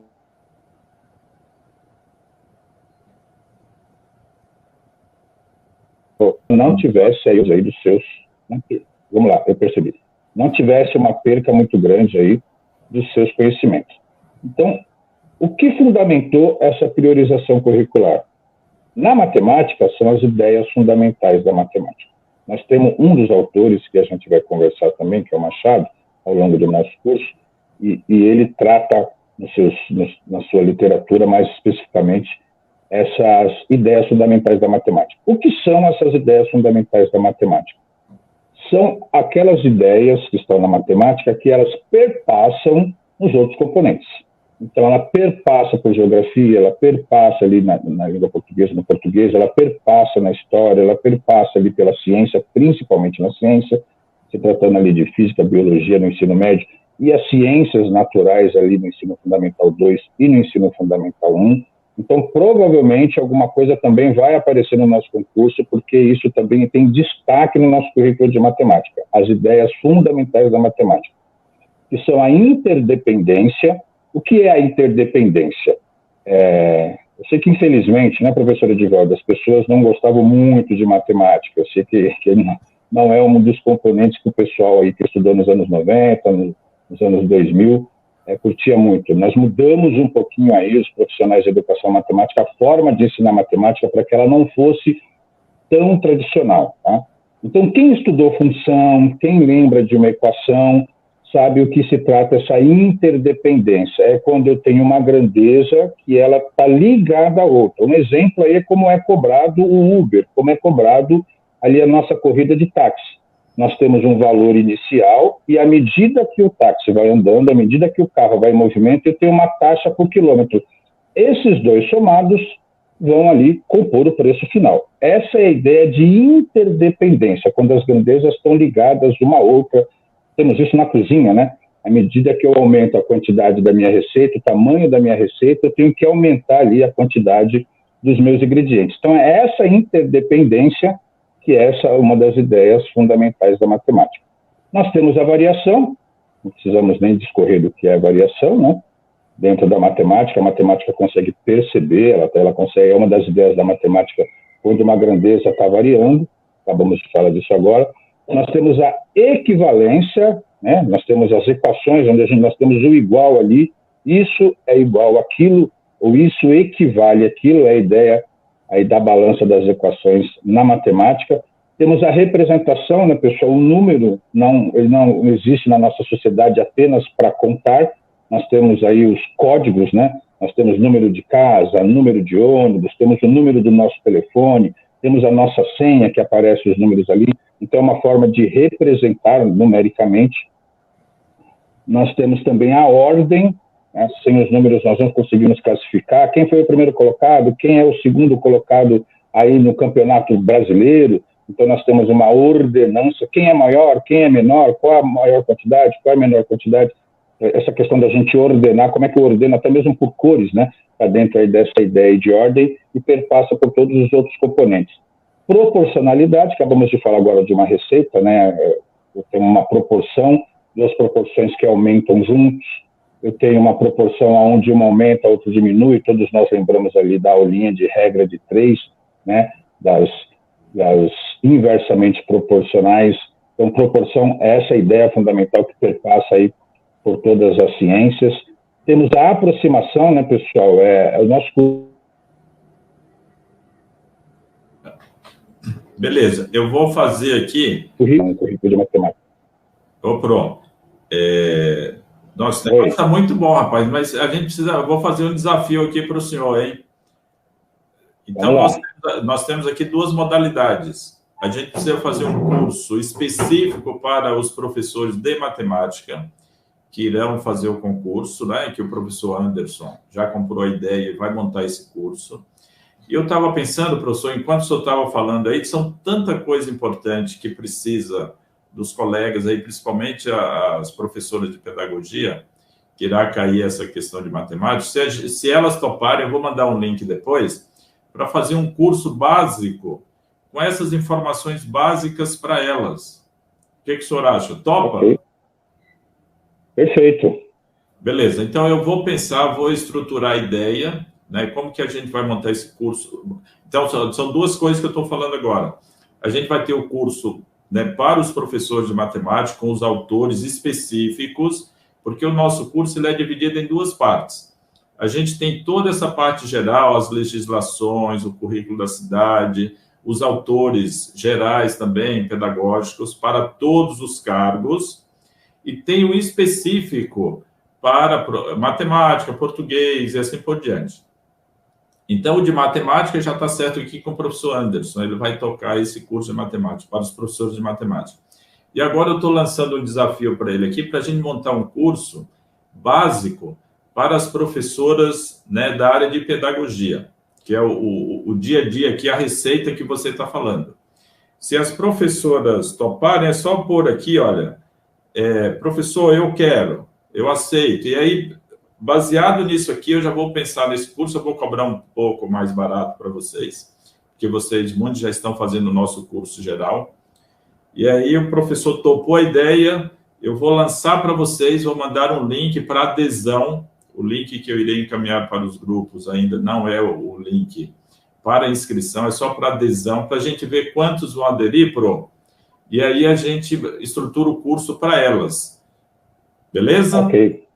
Não tivesse aí dos seus. Vamos lá, eu percebi. Não tivesse uma perca muito grande aí dos seus conhecimentos. Então, o que fundamentou essa priorização curricular? Na matemática, são as ideias fundamentais da matemática. Nós temos um dos autores que a gente vai conversar também, que é o Machado, ao longo do nosso curso, e ele trata na sua literatura, mais especificamente, essas ideias fundamentais da matemática. O que são essas ideias fundamentais da matemática? São aquelas ideias que estão na matemática que elas perpassam os outros componentes. Então, ela perpassa por geografia, ela perpassa ali na língua portuguesa, no português, ela perpassa na história, ela perpassa ali pela ciência, principalmente na ciência, se tratando ali de física, biologia no ensino médio, e as ciências naturais ali no ensino fundamental 2 e no ensino fundamental 1. Então, provavelmente, alguma coisa também vai aparecer no nosso concurso, porque isso também tem destaque no nosso currículo de matemática, as ideias fundamentais da matemática, que são a interdependência. O que é a interdependência? Eu sei que, infelizmente, né, professora Edivaldo, as pessoas não gostavam muito de matemática. Eu sei que não é um dos componentes que o pessoal aí que estudou nos anos 90, nos anos 2000, curtia muito. Nós mudamos um pouquinho aí, os profissionais de educação matemática, a forma de ensinar matemática para que ela não fosse tão tradicional. Tá? Então, quem estudou função, quem lembra de uma equação, sabe o que se trata essa interdependência. É quando eu tenho uma grandeza que ela está ligada a outra. Um exemplo aí é como é cobrado o Uber, como é cobrado ali a nossa corrida de táxi. Nós temos um valor inicial e à medida que o táxi vai andando, à medida que o carro vai em movimento, eu tenho uma taxa por quilômetro. Esses dois somados vão ali compor o preço final. Essa é a ideia de interdependência, quando as grandezas estão ligadas uma à outra. Temos isso na cozinha, né? À medida que eu aumento a quantidade da minha receita, o tamanho da minha receita, eu tenho que aumentar ali a quantidade dos meus ingredientes. Então, é essa interdependência que essa é uma das ideias fundamentais da matemática. Nós temos a variação, não precisamos nem discorrer do que é a variação, né? Dentro da matemática, a matemática consegue perceber, ela consegue, é uma das ideias da matemática, quando uma grandeza está variando, acabamos de falar disso agora. Nós temos a equivalência, né? Nós temos as equações, onde nós temos o igual ali, isso é igual àquilo, ou isso equivale àquilo, é a ideia aí da balança das equações na matemática. Temos a representação, né, pessoal? O número ele não existe na nossa sociedade apenas para contar. Nós temos aí os códigos, né? Nós temos número de casa, número de ônibus, temos o número do nosso telefone, temos a nossa senha, que aparece os números ali. Então, é uma forma de representar numericamente. Nós temos também a ordem, né? Sem os números nós não conseguimos classificar quem foi o primeiro colocado, quem é o segundo colocado aí no campeonato brasileiro. Então, nós temos uma ordenança, quem é maior, quem é menor, qual é a maior quantidade, qual é a menor quantidade. Essa questão da gente ordenar, como é que ordena, até mesmo por cores, né? Está dentro aí dessa ideia de ordem e perpassa por todos os outros componentes. Proporcionalidade, acabamos de falar agora de uma receita, né? Eu tenho uma proporção, duas proporções que aumentam juntos. Eu tenho uma proporção onde uma aumenta, a outra diminui. Todos nós lembramos ali da aulinha de regra de 3, né? Das inversamente proporcionais. Então, proporção é essa ideia fundamental que perpassa aí por todas as ciências. Temos a aproximação, né, pessoal? É o nosso... Beleza, eu vou fazer aqui... Currículo de matemática. Estou pronto. Nossa, o negócio está muito bom, rapaz, mas a gente precisa... Eu vou fazer um desafio aqui para o senhor, hein? Então, nós temos aqui duas modalidades. A gente precisa fazer um curso específico para os professores de matemática, que irão fazer o concurso, né? Que o professor Anderson já comprou a ideia e vai montar esse curso. E eu estava pensando, professor, enquanto o senhor estava falando aí, são tanta coisa importante que precisa dos colegas aí, principalmente as professoras de pedagogia, que irá cair essa questão de matemática. Se elas toparem, eu vou mandar um link depois, para fazer um curso básico com essas informações básicas para elas. O que o senhor acha? Topa? Okay. Perfeito. Beleza, então eu vou pensar, vou estruturar a ideia, né? Como que a gente vai montar esse curso? Então, são duas coisas que eu estou falando agora. A gente vai ter o curso, né, para os professores de matemática, com os autores específicos, porque o nosso curso ele é dividido em duas partes. A gente tem toda essa parte geral, as legislações, o currículo da cidade, os autores gerais também, pedagógicos, para todos os cargos, e tem o específico para matemática, português e assim por diante. Então, o de matemática já está certo aqui com o professor Anderson, ele vai tocar esse curso de matemática, para os professores de matemática. E agora eu estou lançando um desafio para ele aqui, para a gente montar um curso básico para as professoras, né, da área de pedagogia, que é o dia a dia aqui, a receita que você está falando. Se as professoras toparem, é só pôr aqui, olha, professor, eu quero, eu aceito. E aí, baseado nisso aqui, eu já vou pensar nesse curso, eu vou cobrar um pouco mais barato para vocês, porque vocês, muitos já estão fazendo o nosso curso geral. E aí o professor topou a ideia, eu vou lançar para vocês, vou mandar um link para adesão, o link que eu irei encaminhar para os grupos ainda não é o link para inscrição, é só para adesão, para a gente ver quantos vão aderir, Pro. E aí a gente estrutura o curso para elas. Beleza? Ok.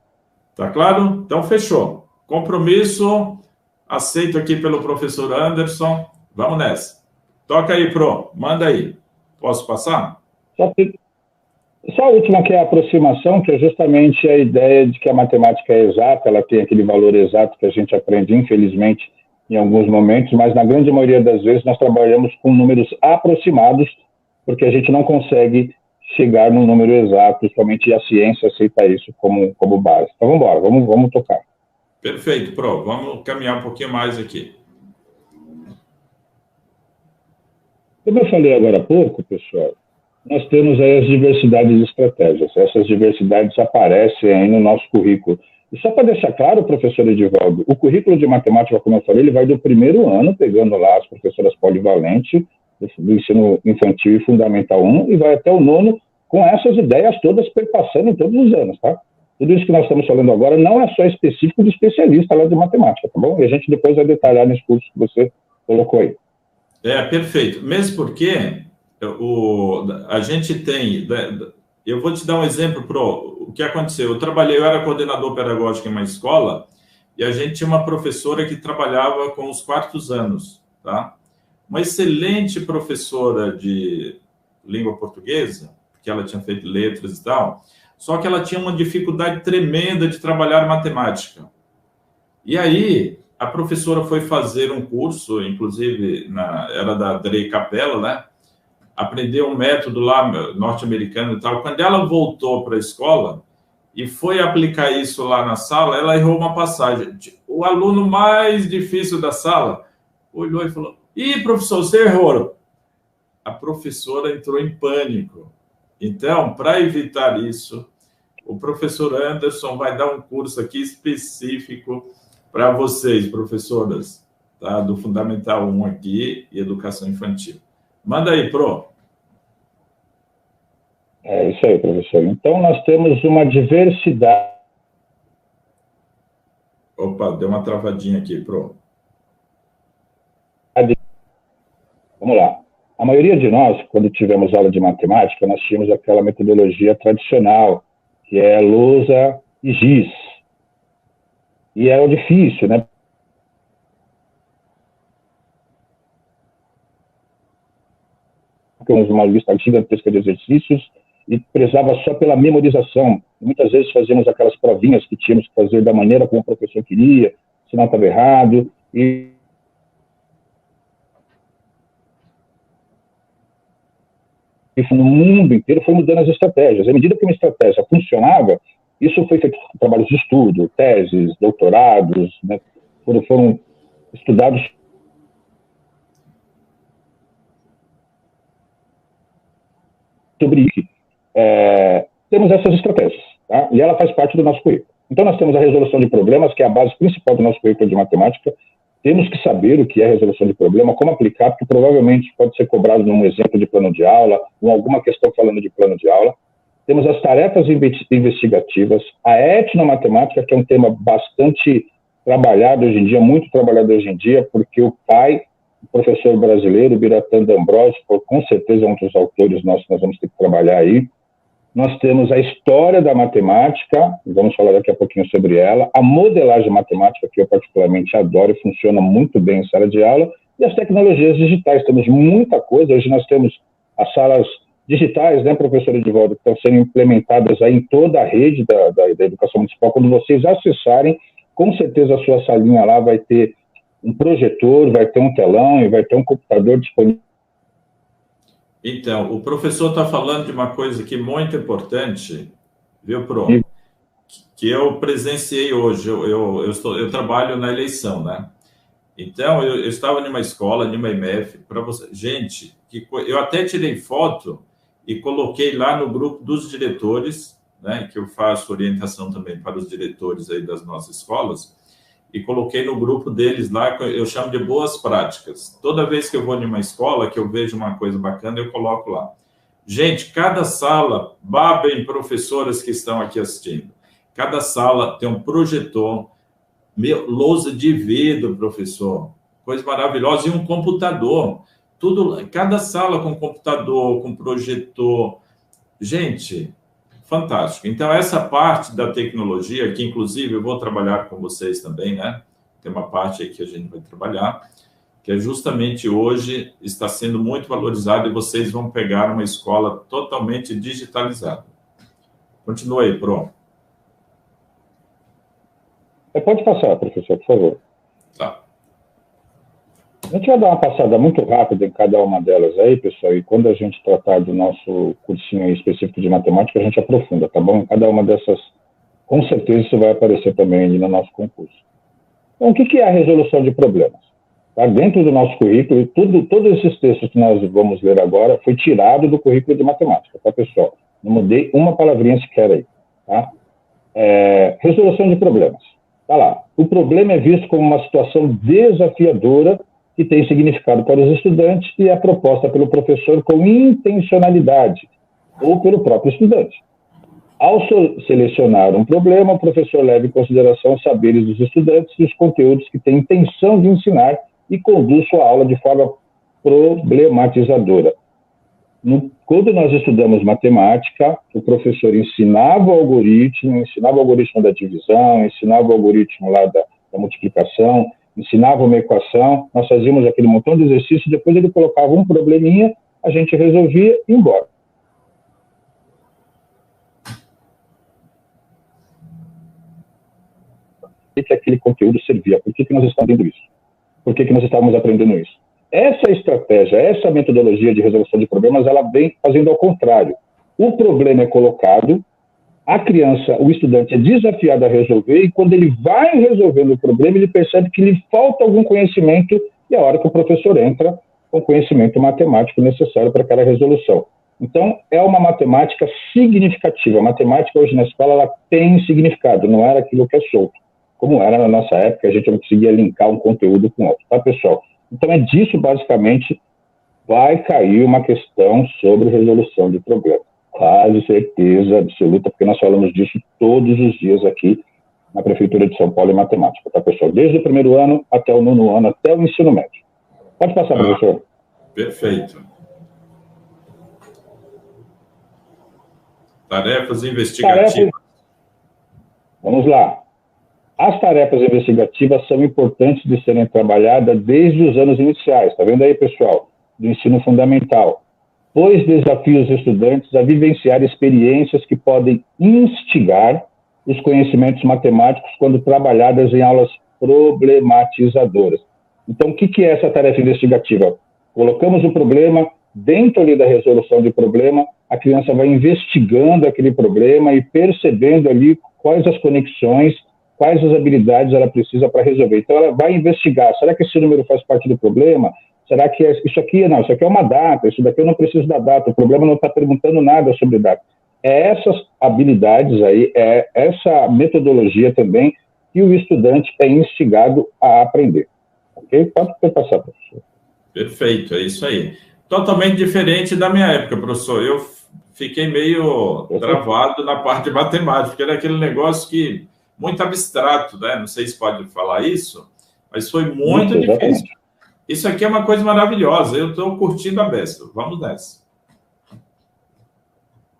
Tá claro? Então, fechou. Compromisso aceito aqui pelo professor Anderson. Vamos nessa. Toca aí, Pro. Manda aí. Posso passar? Só a última, que é a aproximação, que é justamente a ideia de que a matemática é exata, ela tem aquele valor exato que a gente aprende, infelizmente, em alguns momentos, mas na grande maioria das vezes nós trabalhamos com números aproximados, porque a gente não consegue chegar no número exato, somente a ciência aceita isso como base. Então vamos embora, vamos tocar. Perfeito, Pro. Vamos caminhar um pouquinho mais aqui. Como eu falei agora há pouco, pessoal, nós temos aí as diversidades de estratégias. Essas diversidades aparecem aí no nosso currículo. E só para deixar claro, professor Edivaldo, o currículo de matemática, como eu falei, ele vai do primeiro ano, pegando lá as professoras polivalentes, do ensino infantil e fundamental 1, e vai até o nono, com essas ideias todas perpassando em todos os anos, tá? Tudo isso que nós estamos falando agora não é só específico do especialista lá de matemática, tá bom? E a gente depois vai detalhar nesse curso que você colocou aí. Perfeito. Mesmo porque a gente tem... Eu vou te dar um exemplo, Pro. O que aconteceu? Eu era coordenador pedagógico em uma escola e a gente tinha uma professora que trabalhava com os quartos anos, tá? Uma excelente professora de língua portuguesa, porque ela tinha feito letras e tal, só que ela tinha uma dificuldade tremenda de trabalhar matemática. E aí, a professora foi fazer um curso, inclusive, era da Drey Capella, né? Aprendeu um método lá norte-americano e tal. Quando ela voltou para a escola e foi aplicar isso lá na sala, ela errou uma passagem. O aluno mais difícil da sala olhou e falou: "Ih, professor, você errou." A professora entrou em pânico. Então, para evitar isso, o professor Anderson vai dar um curso aqui específico para vocês, professoras, tá? Do Fundamental 1 aqui e Educação Infantil. Manda aí, Pro. É isso aí, professor. Então, nós temos uma diversidade. Opa, deu uma travadinha aqui, Pro. Vamos lá. A maioria de nós, quando tivemos aula de matemática, nós tínhamos aquela metodologia tradicional, que é lousa e giz. E era difícil, né? Temos uma lista gigantesca de exercícios e prezava só pela memorização. Muitas vezes fazíamos aquelas provinhas que tínhamos que fazer da maneira como o professor queria, senão estava errado. E no mundo inteiro foi mudando as estratégias. À medida que uma estratégia funcionava, isso foi feito trabalhos de estudo, teses, doutorados, né? Foram estudados sobre isso. temos essas estratégias, tá? E ela faz parte do nosso currículo. Então, nós temos a resolução de problemas, que é a base principal do nosso currículo de matemática. Temos que saber o que é resolução de problema, como aplicar, porque provavelmente pode ser cobrado num exemplo de plano de aula, ou alguma questão falando de plano de aula. Temos as tarefas investigativas, a etnomatemática, que é um tema bastante trabalhado hoje em dia, muito trabalhado hoje em dia, porque o pai, o professor brasileiro, Biratan D'Ambrosio, com certeza é um dos autores nossos que nós vamos ter que trabalhar aí. Nós temos a história da matemática, vamos falar daqui a pouquinho sobre ela, a modelagem matemática, que eu particularmente adoro e funciona muito bem em sala de aula, e as tecnologias digitais. Temos muita coisa, hoje nós temos as salas digitais, né, professora Edivaldo, que estão sendo implementadas aí em toda a rede da educação municipal. Quando vocês acessarem, com certeza a sua salinha lá vai ter um projetor, vai ter um telão e vai ter um computador disponível. Então, o professor está falando de uma coisa aqui muito importante, viu, Pro? Que eu presenciei hoje. Eu trabalho na eleição, né? Então, eu estava numa escola, numa IMF, para você. Gente, eu até tirei foto e coloquei lá no grupo dos diretores, né? Que eu faço orientação também para os diretores aí das nossas escolas. E coloquei no grupo deles lá, eu chamo de boas práticas. Toda vez que eu vou numa escola, que eu vejo uma coisa bacana, eu coloco lá. Gente, cada sala, babem professoras que estão aqui assistindo, cada sala tem um projetor, lousa de vidro, professor, coisa maravilhosa, e um computador. Tudo, cada sala com computador, com projetor. Gente, fantástico. Então, essa parte da tecnologia, que inclusive eu vou trabalhar com vocês também, né? Tem uma parte aí que a gente vai trabalhar, que é justamente hoje está sendo muito valorizado e vocês vão pegar uma escola totalmente digitalizada. Continua aí, Pro. Pode passar, professor, por favor. Tá. A gente vai dar uma passada muito rápida em cada uma delas aí, pessoal, e quando a gente tratar do nosso cursinho aí específico de matemática, a gente aprofunda, tá bom? Em cada uma dessas, com certeza isso vai aparecer também ali no nosso concurso. Então, o que é a resolução de problemas? Tá? Dentro do nosso currículo, todos esses textos que nós vamos ler agora foi tirado do currículo de matemática, tá, pessoal? Não mudei uma palavrinha sequer aí, tá? Resolução de problemas. Tá lá. O problema é visto como uma situação desafiadora que tem significado para os estudantes e é proposta pelo professor com intencionalidade ou pelo próprio estudante. Ao selecionar um problema, o professor leva em consideração os saberes dos estudantes e os conteúdos que tem intenção de ensinar e conduz sua aula de forma problematizadora. Quando nós estudamos matemática, o professor ensinava o algoritmo da divisão, ensinava o algoritmo lá da multiplicação, ensinava uma equação, nós fazíamos aquele montão de exercícios, depois ele colocava um probleminha, a gente resolvia e ia embora. Por que aquele conteúdo servia? Por que nós estamos aprendendo isso? Por que nós estávamos aprendendo isso? Essa estratégia, essa metodologia de resolução de problemas, ela vem fazendo ao contrário. O problema é colocado, a criança, o estudante é desafiado a resolver, e quando ele vai resolvendo o problema, ele percebe que lhe falta algum conhecimento, e é a hora que o professor entra com o conhecimento matemático necessário para aquela resolução. Então, é uma matemática significativa. A matemática hoje na escola, ela tem significado, não era aquilo que é solto. Como era na nossa época, a gente não conseguia linkar um conteúdo com outro, tá, pessoal? Então, é disso, basicamente, vai cair uma questão sobre resolução de problemas. Quase certeza absoluta, porque nós falamos disso todos os dias aqui na Prefeitura de São Paulo em matemática, tá, pessoal? Desde o primeiro ano até o 9º ano, até o ensino médio. Pode passar, professor. Perfeito. Tarefas investigativas. Vamos lá. As tarefas investigativas são importantes de serem trabalhadas desde os anos iniciais, tá vendo aí, pessoal? Do ensino fundamental, pois desafia os estudantes a vivenciar experiências que podem instigar os conhecimentos matemáticos quando trabalhadas em aulas problematizadoras. Então, o que é essa tarefa investigativa? Colocamos o problema, dentro ali da resolução de problema, a criança vai investigando aquele problema e percebendo ali quais as conexões, quais as habilidades ela precisa para resolver. Então, ela vai investigar, será que esse número faz parte do problema? Será que isso aqui é uma data, isso daqui eu não preciso da data, o problema não está perguntando nada sobre data. É essas habilidades aí, é essa metodologia também que o estudante é instigado a aprender. Ok? Pode passar, professor. Perfeito, é isso aí. Totalmente diferente da minha época, professor. Eu fiquei meio travado na parte de matemática, porque era aquele negócio que muito abstrato, né? Não sei se pode falar isso, mas foi muito difícil. Isso aqui é uma coisa maravilhosa. Eu estou curtindo a beça. Vamos nessa.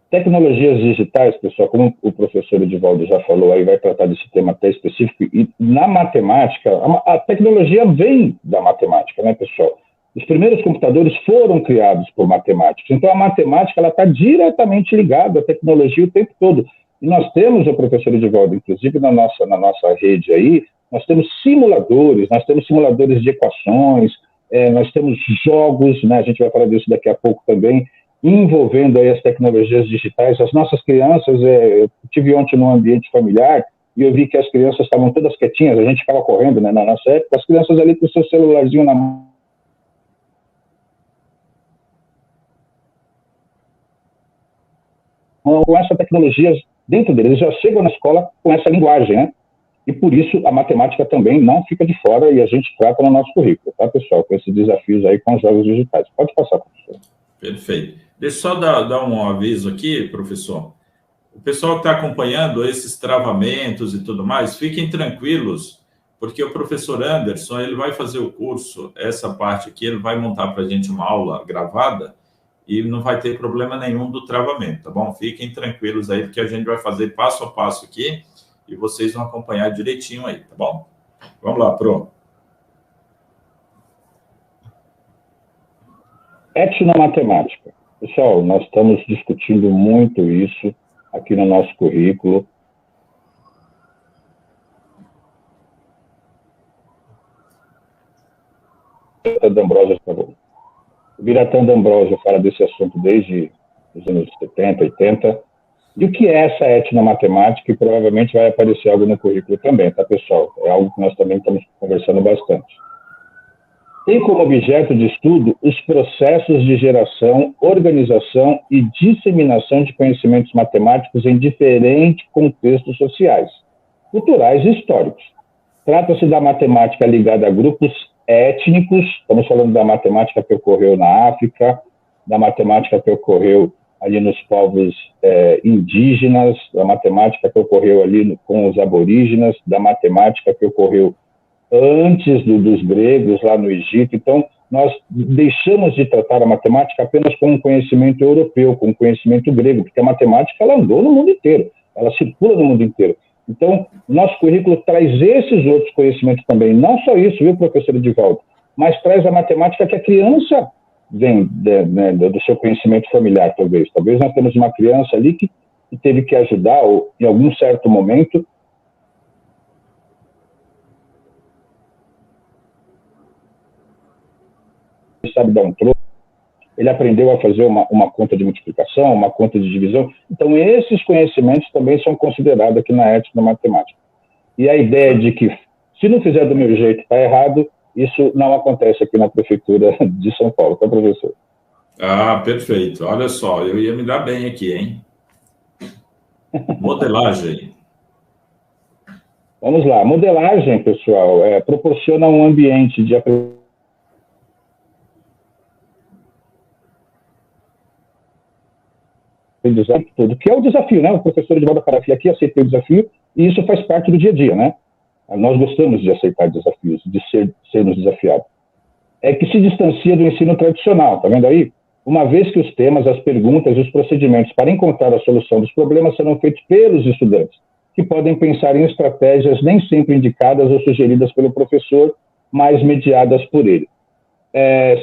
Tecnologias digitais, pessoal, como o professor Edivaldo já falou, aí vai tratar desse tema até específico, e na matemática, a tecnologia vem da matemática, né, pessoal? Os primeiros computadores foram criados por matemáticos, então a matemática ela está diretamente ligada à tecnologia o tempo todo. E nós temos, o professor Edivaldo, inclusive na nossa rede aí, nós temos simuladores de equações, nós temos jogos, né, a gente vai falar disso daqui a pouco também, envolvendo aí as tecnologias digitais. As nossas crianças, eu estive ontem num ambiente familiar e eu vi que as crianças estavam todas quietinhas, a gente ficava correndo, né, na nossa época, as crianças ali com o seu celularzinho na mão, com essa tecnologia dentro deles, eles já chegam na escola com essa linguagem, né? E por isso a matemática também não fica de fora e a gente trata no nosso currículo, tá, pessoal? Com esses desafios aí com os jogos digitais. Pode passar, professor. Perfeito. Deixa eu só dar um aviso aqui, professor. O pessoal que está acompanhando esses travamentos e tudo mais, fiquem tranquilos, porque o professor Anderson, ele vai fazer o curso, essa parte aqui, ele vai montar para a gente uma aula gravada e não vai ter problema nenhum do travamento, tá bom? Fiquem tranquilos aí, porque a gente vai fazer passo a passo aqui e vocês vão acompanhar direitinho aí, tá bom? Vamos lá, Pro. Etnomatemática. Pessoal, nós estamos discutindo muito isso aqui no nosso currículo. O Biratã D'Ambrosio fala desse assunto desde os anos 70, 80. E o que é essa etnomatemática? E provavelmente vai aparecer algo no currículo também, tá, pessoal? É algo que nós também estamos conversando bastante. Tem como objeto de estudo os processos de geração, organização e disseminação de conhecimentos matemáticos em diferentes contextos sociais, culturais e históricos. Trata-se da matemática ligada a grupos étnicos, estamos falando da matemática que ocorreu na África, da matemática que ocorreu ali nos povos indígenas, da matemática que ocorreu ali com os aborígenas, da matemática que ocorreu antes dos gregos, lá no Egito. Então, nós deixamos de tratar a matemática apenas como um conhecimento europeu, como um conhecimento grego, porque a matemática ela andou no mundo inteiro, ela circula no mundo inteiro. Então, nosso currículo traz esses outros conhecimentos também, não só isso, viu, professor Edivaldo, mas traz a matemática que a criança vem do seu conhecimento familiar, talvez. Talvez nós temos uma criança ali que teve que ajudar, ou em algum certo momento, sabe dar um troco, ele aprendeu a fazer uma conta de multiplicação, uma conta de divisão. Então, esses conhecimentos também são considerados aqui na etnomatemática. E a ideia de que, se não fizer do meu jeito, está errado, isso não acontece aqui na Prefeitura de São Paulo, tá, professor? Ah, perfeito. Olha só, eu ia me dar bem aqui, hein? Modelagem. Vamos lá. Modelagem, pessoal, proporciona um ambiente de aprendizagem tudo, que é o desafio, né? O professor Edivaldo Carafi aqui aceitei o desafio e isso faz parte do dia a dia, né? Nós gostamos de aceitar desafios, de sermos desafiados. É que se distancia do ensino tradicional, tá vendo aí? Uma vez que os temas, as perguntas e os procedimentos para encontrar a solução dos problemas serão feitos pelos estudantes, que podem pensar em estratégias nem sempre indicadas ou sugeridas pelo professor, mas mediadas por ele.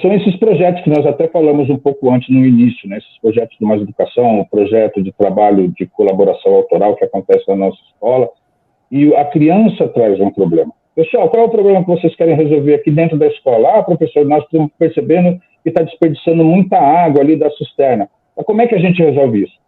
São esses projetos que nós até falamos um pouco antes no início, né? Esses projetos de Mais Educação, o projeto de trabalho de colaboração autoral que acontece na nossa escola, e a criança traz um problema. Pessoal, qual é o problema que vocês querem resolver aqui dentro da escola? Ah, professor, nós estamos percebendo que está desperdiçando muita água ali da cisterna. Mas como é que a gente resolve isso?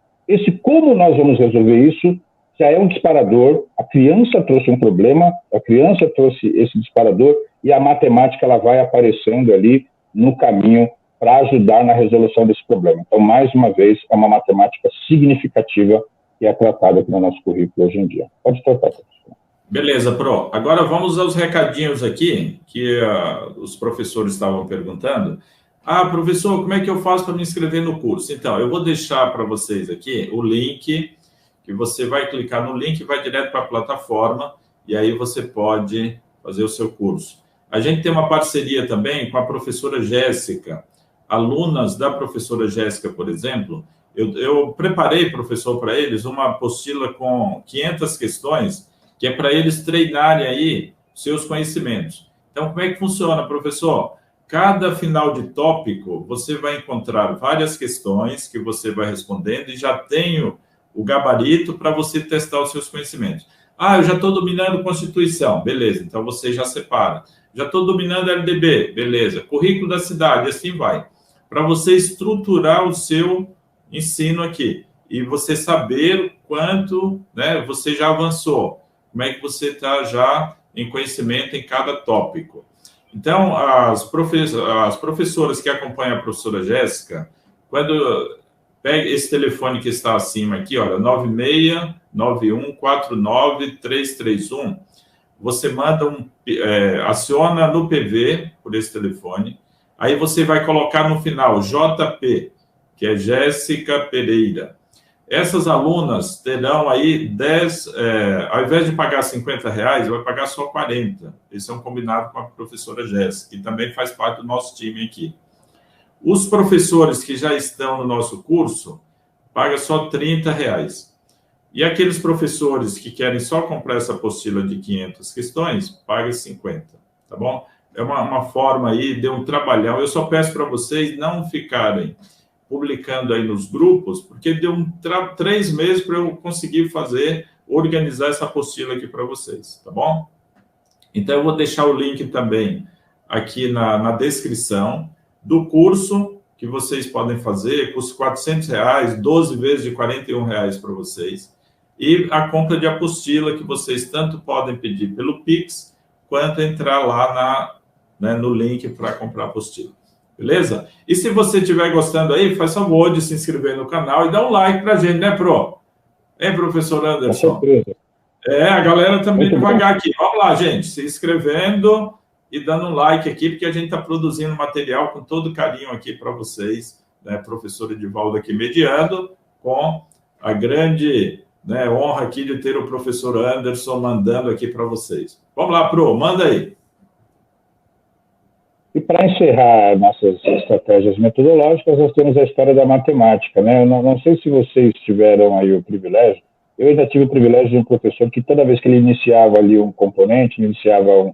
Como nós vamos resolver isso já é um disparador. A criança trouxe um problema, a criança trouxe esse disparador e a matemática ela vai aparecendo ali no caminho para ajudar na resolução desse problema. Então, mais uma vez, é uma matemática significativa que é tratada aqui no nosso currículo hoje em dia. Pode tratar, professor. Beleza, Pro. Agora vamos aos recadinhos aqui, que os professores estavam perguntando. Professor, como é que eu faço para me inscrever no curso? Então, eu vou deixar para vocês aqui o link, que você vai clicar no link e vai direto para a plataforma, e aí você pode fazer o seu curso. A gente tem uma parceria também com a professora Jéssica. Alunas da professora Jéssica, por exemplo, eu preparei, professor, para eles uma apostila com 500 questões, que é para eles treinarem aí seus conhecimentos. Então, como é que funciona, professor? Cada final de tópico, você vai encontrar várias questões que você vai respondendo e já tenho o gabarito para você testar os seus conhecimentos. Eu já estou dominando Constituição. Beleza, então você já separa. Já estou dominando LDB. Beleza. Currículo da cidade, assim vai. Para você estruturar o seu ensino aqui e você saber quanto, né, você já avançou, como é que você está já em conhecimento em cada tópico. Então, as professoras que acompanham a professora Jéssica, quando pega esse telefone que está acima aqui, olha, 9691493331, você manda aciona no PV por esse telefone, aí você vai colocar no final JP, que é Jéssica Pereira. Essas alunas terão aí 10, ao invés de pagar R$50, vai pagar só 40. Esse é um combinado com a professora Jéssica, que também faz parte do nosso time aqui. Os professores que já estão no nosso curso, pagam só R$30. E aqueles professores que querem só comprar essa apostila de 500 questões, pagam 50, tá bom? É uma forma aí de um trabalhão. Eu só peço para vocês não ficarem publicando aí nos grupos, porque deu 3 meses para eu conseguir organizar essa apostila aqui para vocês, tá bom? Então, eu vou deixar o link também aqui na descrição do curso que vocês podem fazer, custa R$400, 12 vezes de R$41 para vocês, e a compra de apostila que vocês tanto podem pedir pelo Pix, quanto entrar lá no link para comprar a apostila. Beleza? E se você estiver gostando aí, faz favor de se inscrever no canal e dar um like pra gente, né, Pro? Hein, professor Anderson? Com certeza. A galera também muito devagar bom. aqui. Vamos lá, gente, se inscrevendo e dando um like aqui, porque a gente está produzindo material com todo carinho aqui para vocês, né, professor Edivaldo aqui mediando, com a grande, né, honra aqui de ter o professor Anderson mandando aqui para vocês. Vamos lá, Pro, manda aí. E para encerrar nossas estratégias metodológicas, nós temos a história da matemática, né? Eu não sei se vocês tiveram aí o privilégio, eu ainda tive o privilégio de um professor que toda vez que ele iniciava ali um componente, iniciava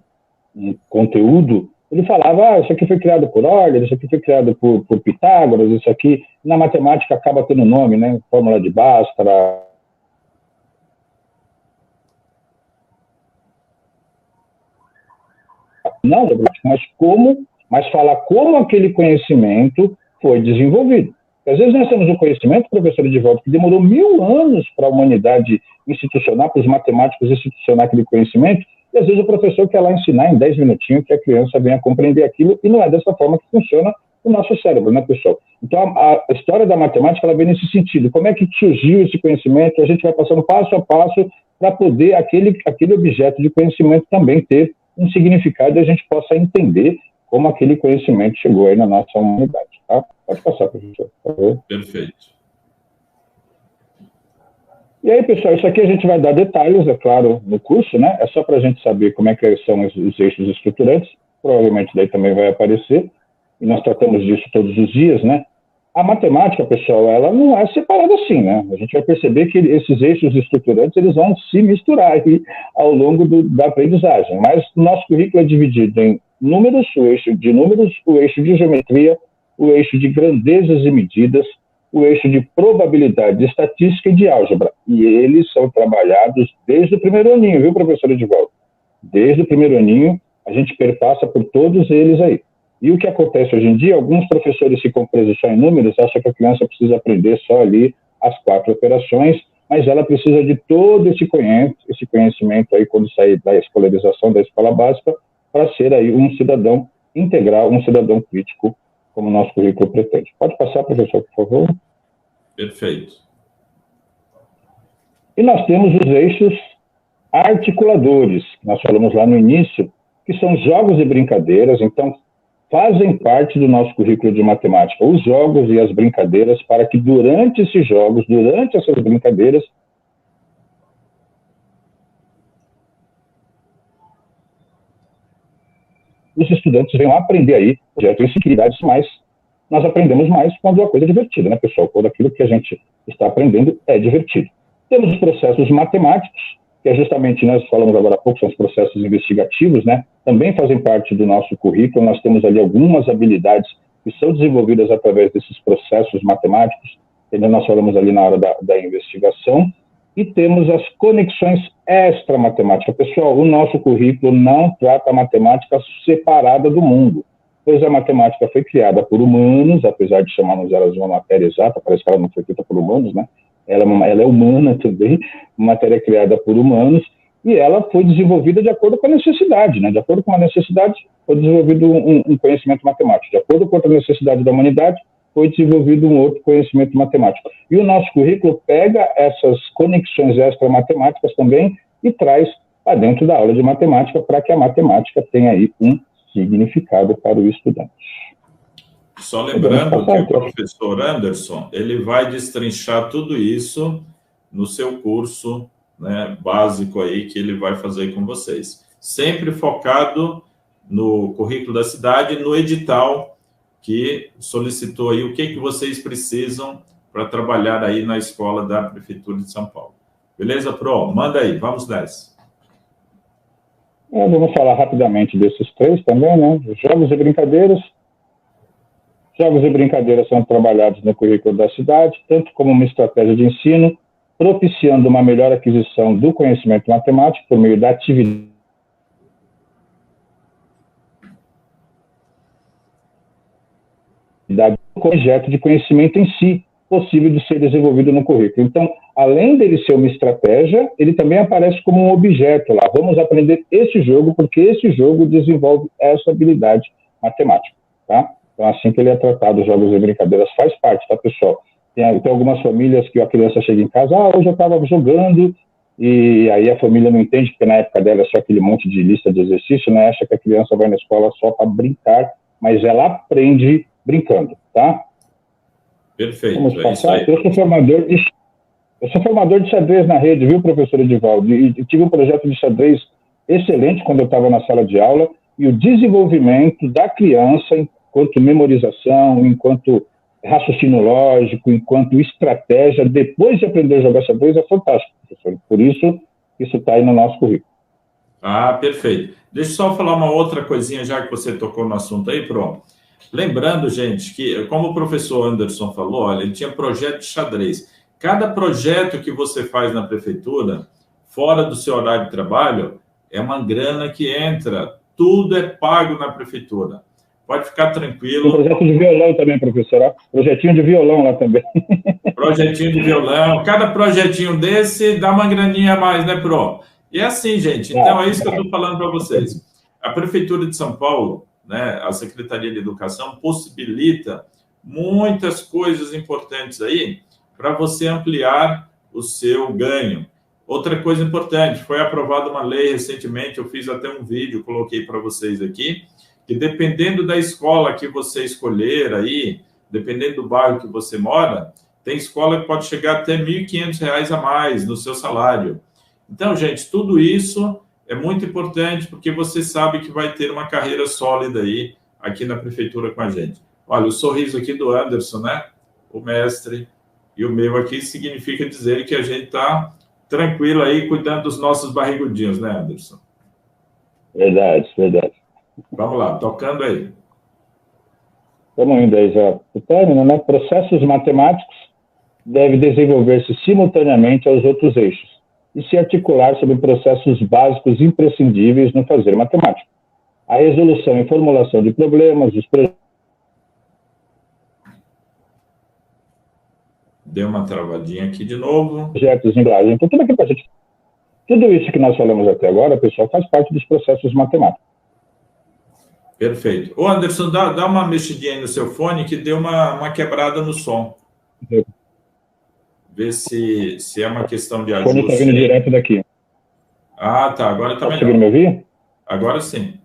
um conteúdo, ele falava, isso aqui foi criado por Euler, isso aqui foi criado por Pitágoras, isso aqui, na matemática acaba tendo nome, né? Fórmula de Bhaskara. Não, mas falar como aquele conhecimento foi desenvolvido. Porque às vezes nós temos um conhecimento, professor Edivaldo, que demorou 1000 anos para a humanidade institucionar, para os matemáticos institucionar aquele conhecimento, e às vezes o professor quer lá ensinar em 10 minutinhos que a criança venha compreender aquilo, e não é dessa forma que funciona o nosso cérebro, né, pessoal? Então, a história da matemática, ela vem nesse sentido. Como é que surgiu esse conhecimento? A gente vai passando passo a passo para poder aquele objeto de conhecimento também ter um significado e a gente possa entender como aquele conhecimento chegou aí na nossa humanidade. Tá? Pode passar, professor, por favor. Perfeito. E aí, pessoal, isso aqui a gente vai dar detalhes, é claro, no curso, né? É só para a gente saber como é que são os eixos estruturantes, provavelmente daí também vai aparecer, e nós tratamos disso todos os dias, né? A matemática, pessoal, ela não é separada assim, né? A gente vai perceber que esses eixos estruturantes, eles vão se misturar aí ao longo da aprendizagem. Mas o nosso currículo é dividido em números, o eixo de números, o eixo de geometria, o eixo de grandezas e medidas, o eixo de probabilidade, de estatística e de álgebra. E eles são trabalhados desde o primeiro aninho, viu, professor Edivaldo? Desde o primeiro aninho, a gente perpassa por todos eles aí. E o que acontece hoje em dia, alguns professores ficam presos só em números, acham que a criança precisa aprender só ali as 4 operações, mas ela precisa de todo esse conhecimento aí quando sair da escolarização da escola básica, para ser aí um cidadão integral, um cidadão crítico como o nosso currículo pretende. Pode passar, professor, por favor. Perfeito. E nós temos os eixos articuladores, que nós falamos lá no início, que são jogos e brincadeiras, então fazem parte do nosso currículo de matemática, os jogos e as brincadeiras, para que durante esses jogos, durante essas brincadeiras, os estudantes venham aprender aí projetos e atividades, mas nós aprendemos mais quando a coisa é divertida, né, pessoal? Quando aquilo que a gente está aprendendo é divertido. Temos os processos matemáticos, que é justamente, nós falamos agora há pouco, são os processos investigativos, né? Também fazem parte do nosso currículo. Nós temos ali algumas habilidades que são desenvolvidas através desses processos matemáticos, que nós falamos ali na hora da investigação. E temos as conexões extra-matemáticas. Pessoal, o nosso currículo não trata a matemática separada do mundo, pois a matemática foi criada por humanos, apesar de chamarmos ela de uma matéria exata, parece que ela não foi feita por humanos, né? Ela é humana também, uma matéria criada por humanos, e ela foi desenvolvida de acordo com a necessidade, né? De acordo com a necessidade, foi desenvolvido um conhecimento matemático. De acordo com a necessidade da humanidade, foi desenvolvido um outro conhecimento matemático. E o nosso currículo pega essas conexões extra-matemáticas também e traz para dentro da aula de matemática, para que a matemática tenha aí um significado para o estudante. Só lembrando que o professor Anderson, ele vai destrinchar tudo isso no seu curso, né, básico aí que ele vai fazer com vocês. Sempre focado no currículo da cidade, no edital que solicitou aí o que vocês precisam para trabalhar aí na escola da Prefeitura de São Paulo. Beleza, Pro? Manda aí, vamos nessa. Vamos falar rapidamente desses três também, né? Jogos e brincadeiras. Jogos e brincadeiras são trabalhados no currículo da cidade, tanto como uma estratégia de ensino, propiciando uma melhor aquisição do conhecimento matemático por meio da atividade do objeto de conhecimento em si, possível de ser desenvolvido no currículo. Então, além dele ser uma estratégia, ele também aparece como um objeto lá. Vamos aprender esse jogo, porque esse jogo desenvolve essa habilidade matemática, tá? Então, assim que ele é tratado, jogos e brincadeiras faz parte, tá, pessoal? Tem algumas famílias que a criança chega em casa, hoje eu estava jogando, e aí a família não entende, porque na época dela é só aquele monte de lista de exercício, né? Acha que a criança vai na escola só para brincar, mas ela aprende brincando, tá? Perfeito. Vamos passar. Eu sou formador de xadrez na rede, viu, professor Edivaldo? E tive um projeto de xadrez excelente quando eu estava na sala de aula, e o desenvolvimento da criança enquanto memorização, enquanto raciocínio lógico, enquanto estratégia, depois de aprender a jogar xadrez, é fantástico, professor. Por isso está aí no nosso currículo. Ah, perfeito. Deixa eu só falar uma outra coisinha, já que você tocou no assunto aí, pronto. Lembrando, gente, que, como o professor Anderson falou, olha, ele tinha projeto de xadrez. Cada projeto que você faz na prefeitura, fora do seu horário de trabalho, é uma grana que entra. Tudo é pago na prefeitura. Pode ficar tranquilo. Tem projeto de violão também, professora. Projetinho de violão lá também. Projetinho de violão. Cada projetinho desse dá uma graninha a mais, né, Pro? E é assim, gente. Então, é isso que eu estou falando para vocês. A Prefeitura de São Paulo, né, a Secretaria de Educação, possibilita muitas coisas importantes aí para você ampliar o seu ganho. Outra coisa importante, foi aprovada uma lei recentemente, eu fiz até um vídeo, coloquei para vocês aqui, que dependendo da escola que você escolher aí, dependendo do bairro que você mora, tem escola que pode chegar até R$ 1.500 a mais no seu salário. Então, gente, tudo isso é muito importante, porque você sabe que vai ter uma carreira sólida aí, aqui na prefeitura com a gente. Olha, o sorriso aqui do Anderson, né? O mestre, e o meu aqui significa dizer que a gente está tranquilo aí, cuidando dos nossos barrigudinhos, né, Anderson? Verdade, verdade. Vamos lá, tocando aí. Estamos indo aí já para o término, né? Processos matemáticos devem desenvolver-se simultaneamente aos outros eixos e se articular sobre processos básicos imprescindíveis no fazer matemático. A resolução e formulação de problemas, os Deu uma travadinha aqui de novo. projetos em linguagem. Então, tudo isso que nós falamos até agora, pessoal, faz parte dos processos matemáticos. Perfeito. Ô, Anderson, dá uma mexidinha aí no seu fone que deu uma quebrada no som. Vê se é uma questão de O fone está ajuste vindo aí. direto daqui. Ah, tá. Agora está melhor. Conseguiram me ouvir? Agora sim.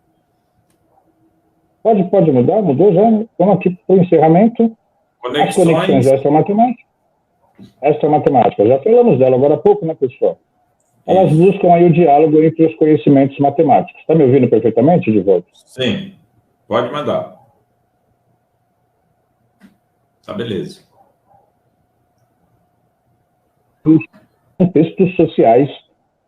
Pode mudar? Mudou já? Vamos aqui para o encerramento. As conexões extra-matemáticas. Já falamos dela agora há pouco, né, pessoal? Elas buscam aí o diálogo entre os conhecimentos matemáticos. Está me ouvindo perfeitamente, de volta? Sim. Pode mandar. Tá, beleza. Contextos sociais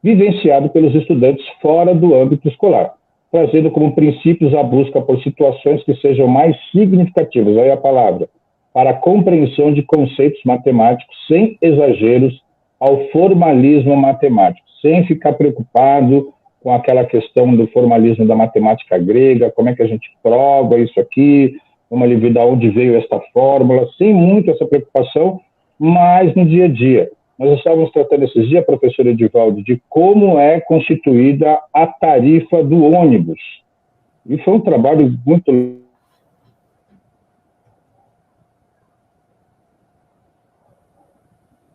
vivenciados pelos estudantes fora do âmbito escolar, trazendo como princípios a busca por situações que sejam mais significativas, aí a palavra, para a compreensão de conceitos matemáticos sem exageros ao formalismo matemático, sem ficar preocupado com aquela questão do formalismo da matemática grega, como é que a gente prova isso aqui, vamos ali ver de onde veio esta fórmula, sem muito essa preocupação, mas no dia a dia. Nós estávamos tratando esses dias, professor Edivaldo, de como é constituída a tarifa do ônibus. E foi um trabalho muito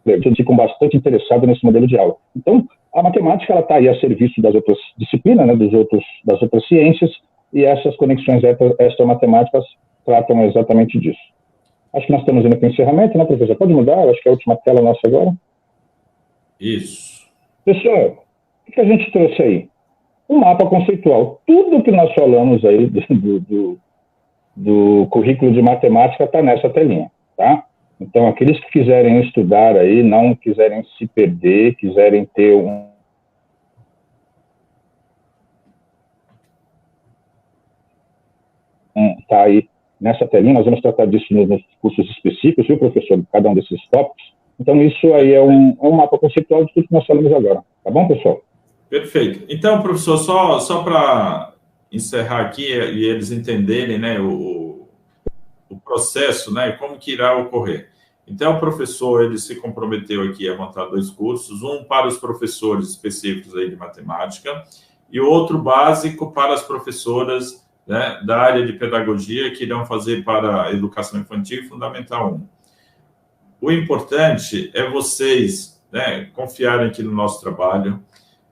eu fico bastante interessado nesse modelo de aula. Então, a matemática ela está aí a serviço das outras disciplinas, né, das outras ciências, e essas conexões extra-matemáticas tratam exatamente disso. Acho que nós estamos indo para o encerramento, né, professor? Pode mudar? Acho que é a última tela nossa agora. Isso. Pessoal, o que a gente trouxe aí? Um mapa conceitual. Tudo que nós falamos aí do currículo de matemática está nessa telinha, tá? Então, aqueles que quiserem estudar aí, não quiserem se perder, quiserem ter tá aí nessa telinha, nós vamos tratar disso nos cursos específicos, viu, professor? Cada um desses tópicos. Então, isso aí é um mapa conceitual de tudo que nós falamos agora. Tá bom, pessoal? Perfeito. Então, professor, só para encerrar aqui e eles entenderem, né, o processo, né, como que irá ocorrer. Então, o professor, ele se comprometeu aqui a montar 2 cursos, um para os professores específicos aí de matemática e outro básico para as professoras, né, da área de pedagogia que irão fazer para a educação infantil Fundamental 1. O importante é vocês, né, confiarem aqui no nosso trabalho,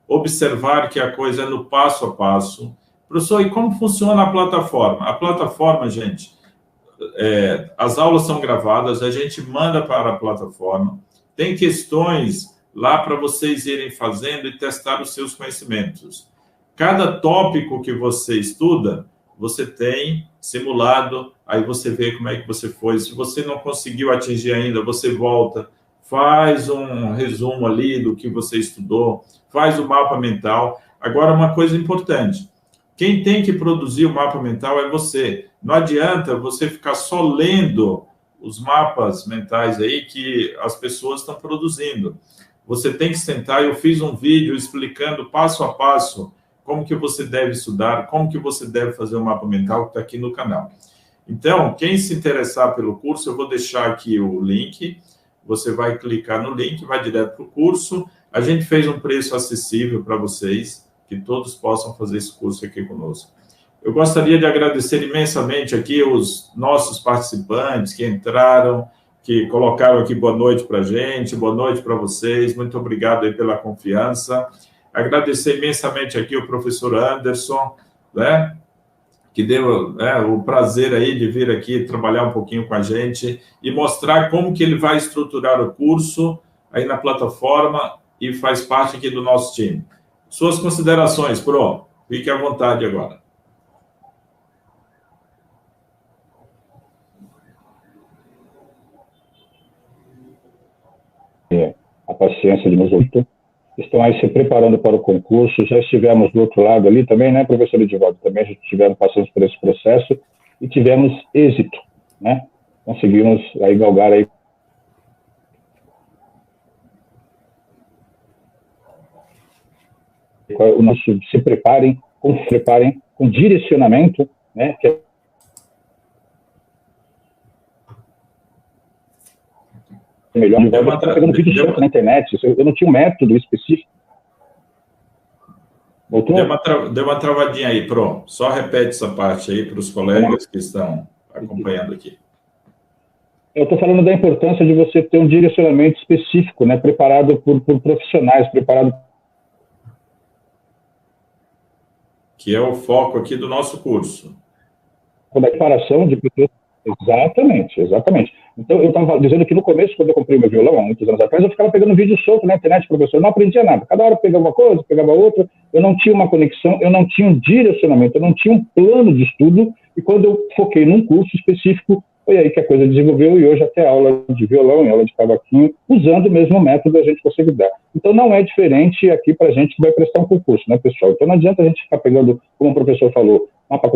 observar que a coisa é no passo a passo. Professor, e como funciona a plataforma? A plataforma, gente, as aulas são gravadas, a gente manda para a plataforma, tem questões lá para vocês irem fazendo e testar os seus conhecimentos. Cada tópico que você estuda, você tem simulado, aí você vê como é que você foi. Se você não conseguiu atingir ainda, você volta, faz um resumo ali do que você estudou, faz o mapa mental. Agora, uma coisa importante, quem tem que produzir o mapa mental é você. Não adianta você ficar só lendo os mapas mentais aí que as pessoas estão produzindo. Você tem que sentar, eu fiz um vídeo explicando passo a passo como que você deve estudar, como que você deve fazer o mapa mental, que está aqui no canal. Então, quem se interessar pelo curso, eu vou deixar aqui o link, você vai clicar no link, vai direto para o curso. A gente fez um preço acessível para vocês, que todos possam fazer esse curso aqui conosco. Eu gostaria de agradecer imensamente aqui os nossos participantes que entraram, que colocaram aqui boa noite para a gente, boa noite para vocês, muito obrigado aí pela confiança. Agradecer imensamente aqui o professor Anderson, né, que deu o prazer aí de vir aqui trabalhar um pouquinho com a gente e mostrar como que ele vai estruturar o curso aí na plataforma e faz parte aqui do nosso time. Suas considerações, Pro. Fique à vontade agora. A paciência de nos ouvir. Estão aí se preparando para o concurso. Já estivemos do outro lado ali também, né, professor Edivaldo? Também já estivemos passando por esse processo e tivemos êxito, né? Conseguimos aí galgar aí o nosso se preparem com direcionamento, né? Que é melhor. Eu estava pegando vídeo na internet, eu não tinha um método específico. Voltou? Deu uma travadinha aí, pronto. Só repete essa parte aí para os colegas que estão acompanhando aqui. Eu estou falando da importância de você ter um direcionamento específico, né, preparado por profissionais, preparado... Que é o foco aqui do nosso curso. Com a preparação de pessoas... Exatamente, exatamente. Então, eu estava dizendo que no começo, quando eu comprei meu violão, há muitos anos atrás, eu ficava pegando vídeo solto na internet, professor, eu não aprendia nada. Cada hora eu pegava uma coisa, pegava outra, eu não tinha uma conexão, eu não tinha um direcionamento, eu não tinha um plano de estudo, e quando eu foquei num curso específico, foi aí que a coisa desenvolveu, e hoje até aula de violão e aula de cavaquinho, usando o mesmo método, a gente consegue dar. Então, não é diferente aqui para a gente que vai prestar um concurso, né, pessoal? Então, não adianta a gente ficar pegando, como o professor falou, mapa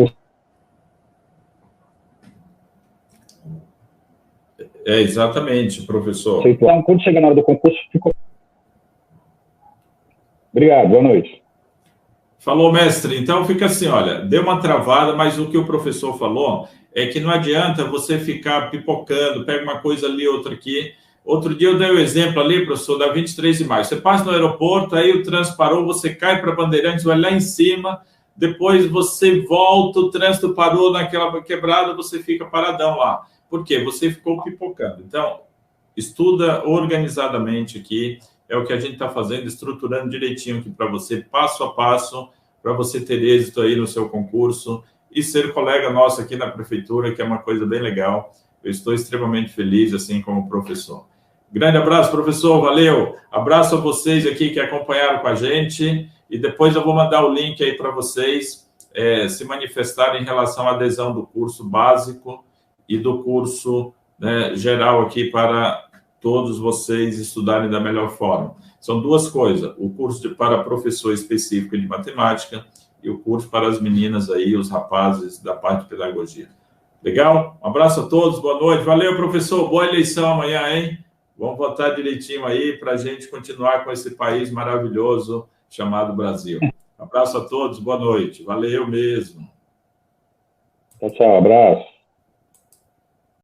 Exatamente, professor. Então, quando chegar na hora do concurso, ficou... Obrigado, boa noite. Falou, mestre. Então, fica assim, olha, deu uma travada, mas o que o professor falou é que não adianta você ficar pipocando, pega uma coisa ali, outra aqui. Outro dia eu dei o exemplo ali, professor, da 23 de maio. Você passa no aeroporto, aí o trânsito parou, você cai para Bandeirantes, vai lá em cima, depois você volta, o trânsito parou naquela quebrada, você fica paradão lá. Por quê? Você ficou pipocando. Então, estuda organizadamente aqui, é o que a gente está fazendo, estruturando direitinho aqui para você, passo a passo, para você ter êxito aí no seu concurso e ser colega nosso aqui na prefeitura, que é uma coisa bem legal. Eu estou extremamente feliz, assim como professor. Grande abraço, professor, valeu. Abraço a vocês aqui que acompanharam com a gente e depois eu vou mandar o link aí para vocês se manifestarem em relação à adesão do curso básico e do curso, né, geral aqui para todos vocês estudarem da melhor forma. São duas coisas, o curso para professor específico de matemática e o curso para as meninas aí, os rapazes da parte de pedagogia. Legal? Um abraço a todos, boa noite. Valeu, professor, boa eleição amanhã, hein? Vamos votar direitinho aí para a gente continuar com esse país maravilhoso chamado Brasil. Um abraço a todos, boa noite. Valeu mesmo. Tchau, tchau, abraço.